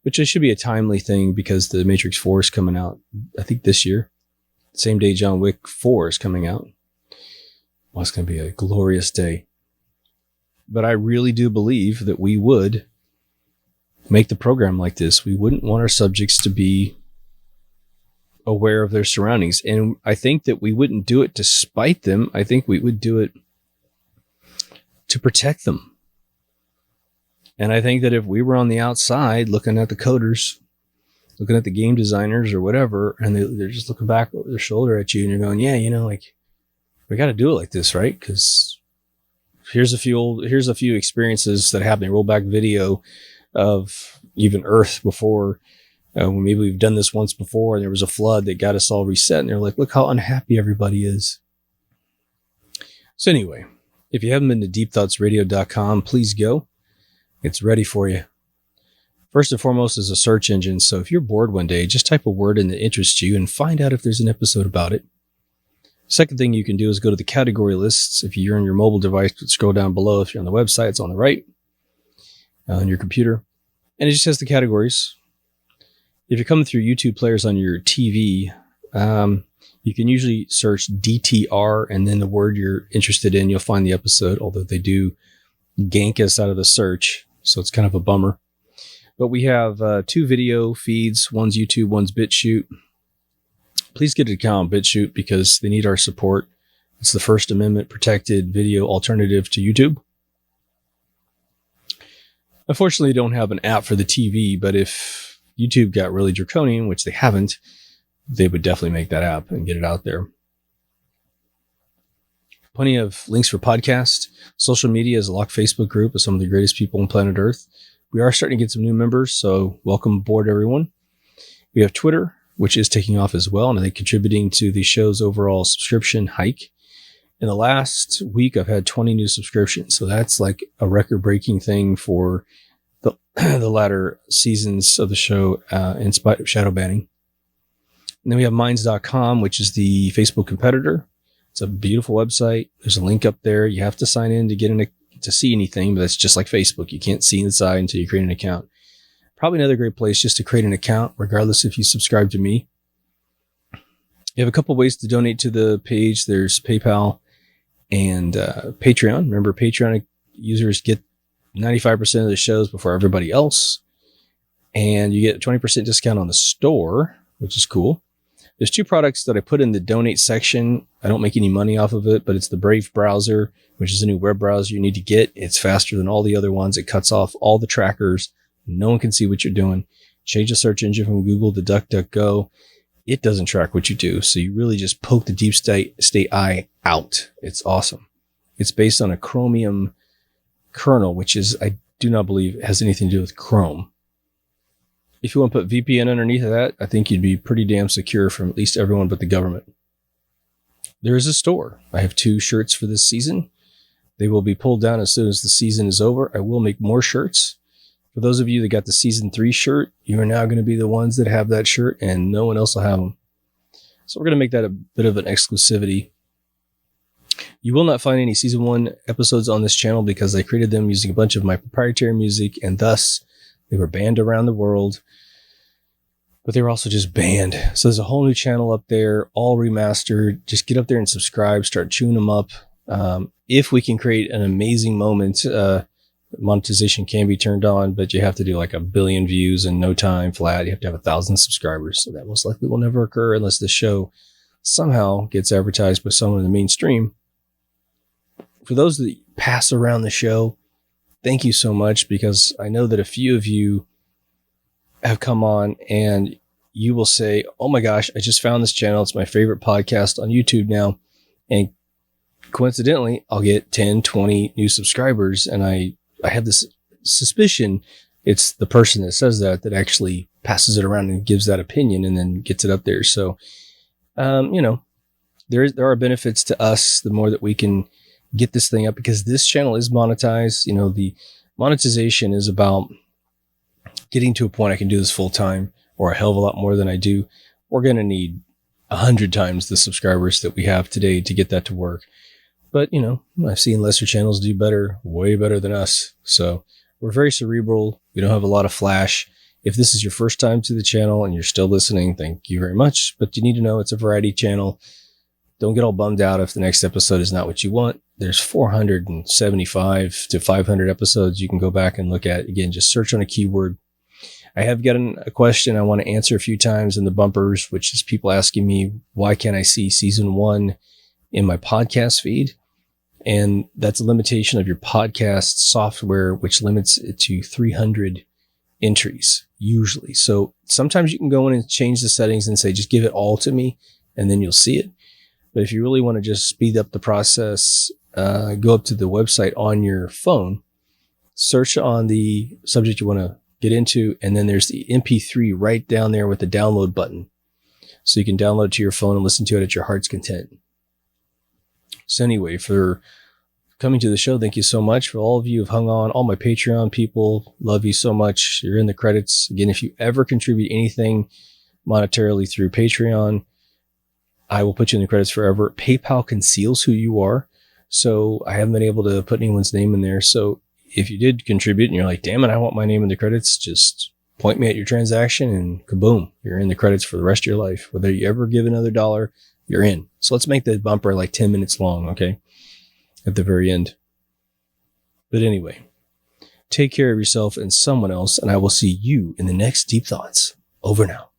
which it should be a timely thing because the Matrix 4 is coming out, I think, this year. Same day John Wick 4 is coming out. Well, it's going to be a glorious day. But I really do believe that we would make the program like this. We wouldn't want our subjects to be aware of their surroundings. And I think that we wouldn't do it to spite them. I think we would do it to protect them. And I think that if we were on the outside looking at the coders, looking at the game designers or whatever, and they're just looking back over their shoulder at you and you're going, yeah, like, we got to do it like this, right? Because here's a few experiences that happened. Roll back video of even Earth before, when maybe we've done this once before and there was a flood that got us all reset, and they're like, look how unhappy everybody is. So anyway, if you haven't been to deepthoughtsradio.com, please go. It's ready for you. First and foremost is a search engine. So if you're bored one day, just type a word in that interests you and find out if there's an episode about it. Second thing you can do is go to the category lists. If you're on your mobile device, scroll down below. If you're on the website, it's on the right on your computer. And it just has the categories. If you're coming through YouTube players on your TV, you can usually search DTR and then the word you're interested in. You'll find the episode, although they do gank us out of the search. So it's kind of a bummer. But we have 2 video feeds. One's YouTube, one's BitChute. Please get an account on BitChute because they need our support. It's the First Amendment protected video alternative to YouTube. Unfortunately, they don't have an app for the TV, but if YouTube got really draconian, which they haven't, they would definitely make that app and get it out there. Plenty of links for podcasts. Social media is a locked Facebook group of some of the greatest people on planet Earth. We are starting to get some new members, so welcome aboard, everyone. We have Twitter, which is taking off as well, and I think contributing to the show's overall subscription hike. In the last week, I've had 20 new subscriptions, so that's like a record-breaking thing for the latter seasons of the show in spite of shadow banning. And then we have minds.com, which is the Facebook competitor. It's a beautiful website. There's a link up there. You have to sign in to get in to see anything, but that's just like Facebook. You can't see inside until you create an account. Probably another great place just to create an account, regardless if you subscribe to me. You have a couple ways to donate to the page. There's PayPal and Patreon. Remember, Patreon users get 95% of the shows before everybody else. And you get a 20% discount on the store, which is cool. There's 2 products that I put in the donate section. I don't make any money off of it, but it's the Brave browser, which is a new web browser you need to get. It's faster than all the other ones. It cuts off all the trackers. No one can see what you're doing. Change the search engine from Google to DuckDuckGo. It doesn't track what you do. So you really just poke the deep state eye out. It's awesome. It's based on a Chromium kernel, which is, I do not believe has anything to do with Chrome. If you want to put VPN underneath of that, I think you'd be pretty damn secure from at least everyone but the government. There is a store. I have 2 shirts for this season. They will be pulled down as soon as the season is over. I will make more shirts. For those of you that got the season 3 shirt, you are now going to be the ones that have that shirt and no one else will have them. So we're going to make that a bit of an exclusivity. You will not find any season 1 episodes on this channel because I created them using a bunch of my proprietary music and thus they were banned around the world, but they were also just banned. So there's a whole new channel up there, all remastered. Just get up there and subscribe, start chewing them up. If we can create an amazing moment, monetization can be turned on, but you have to do like 1 billion views in no time flat. You have to have 1,000 subscribers. So that most likely will never occur unless the show somehow gets advertised by someone in the mainstream. For those that pass around the show, thank you so much, because I know that a few of you have come on and you will say, oh my gosh, I just found this channel. It's my favorite podcast on YouTube now. And coincidentally, I'll get 10, 20 new subscribers. And I have this suspicion it's the person that says that actually passes it around and gives that opinion and then gets it up there. So, there are benefits to us the more that we can get this thing up, because this channel is monetized. The monetization is about getting to a point I can do this full time, or a hell of a lot more than I do. We're going to need 100 times the subscribers that we have today to get that to work. But, I've seen lesser channels do better, way better than us. So we're very cerebral. We don't have a lot of flash. If this is your first time to the channel and you're still listening, thank you very much. But you need to know it's a variety channel. Don't get all bummed out if the next episode is not what you want. There's 475 to 500 episodes you can go back and look at. Again, just search on a keyword. I have gotten a question I want to answer a few times in the bumpers, which is people asking me, why can't I see season 1 in my podcast feed? And that's a limitation of your podcast software, which limits it to 300 entries usually. So sometimes you can go in and change the settings and say, just give it all to me, and then you'll see it. But if you really want to just speed up the process, go up to the website on your phone, search on the subject you want to get into, and then there's the MP3 right down there with the download button. So you can download it to your phone and listen to it at your heart's content. So anyway, for coming to the show, thank you so much. For all of you who've hung on, all my Patreon people, love you so much. You're in the credits. Again, if you ever contribute anything monetarily through Patreon, I will put you in the credits forever. PayPal conceals who you are, so I haven't been able to put anyone's name in there. So if you did contribute and you're like, damn it, I want my name in the credits, just point me at your transaction and kaboom, you're in the credits for the rest of your life. Whether you ever give another $1, you're in. So let's make the bumper like 10 minutes long, okay? At the very end. But anyway, take care of yourself and someone else, and I will see you in the next Deep Thoughts. Over now.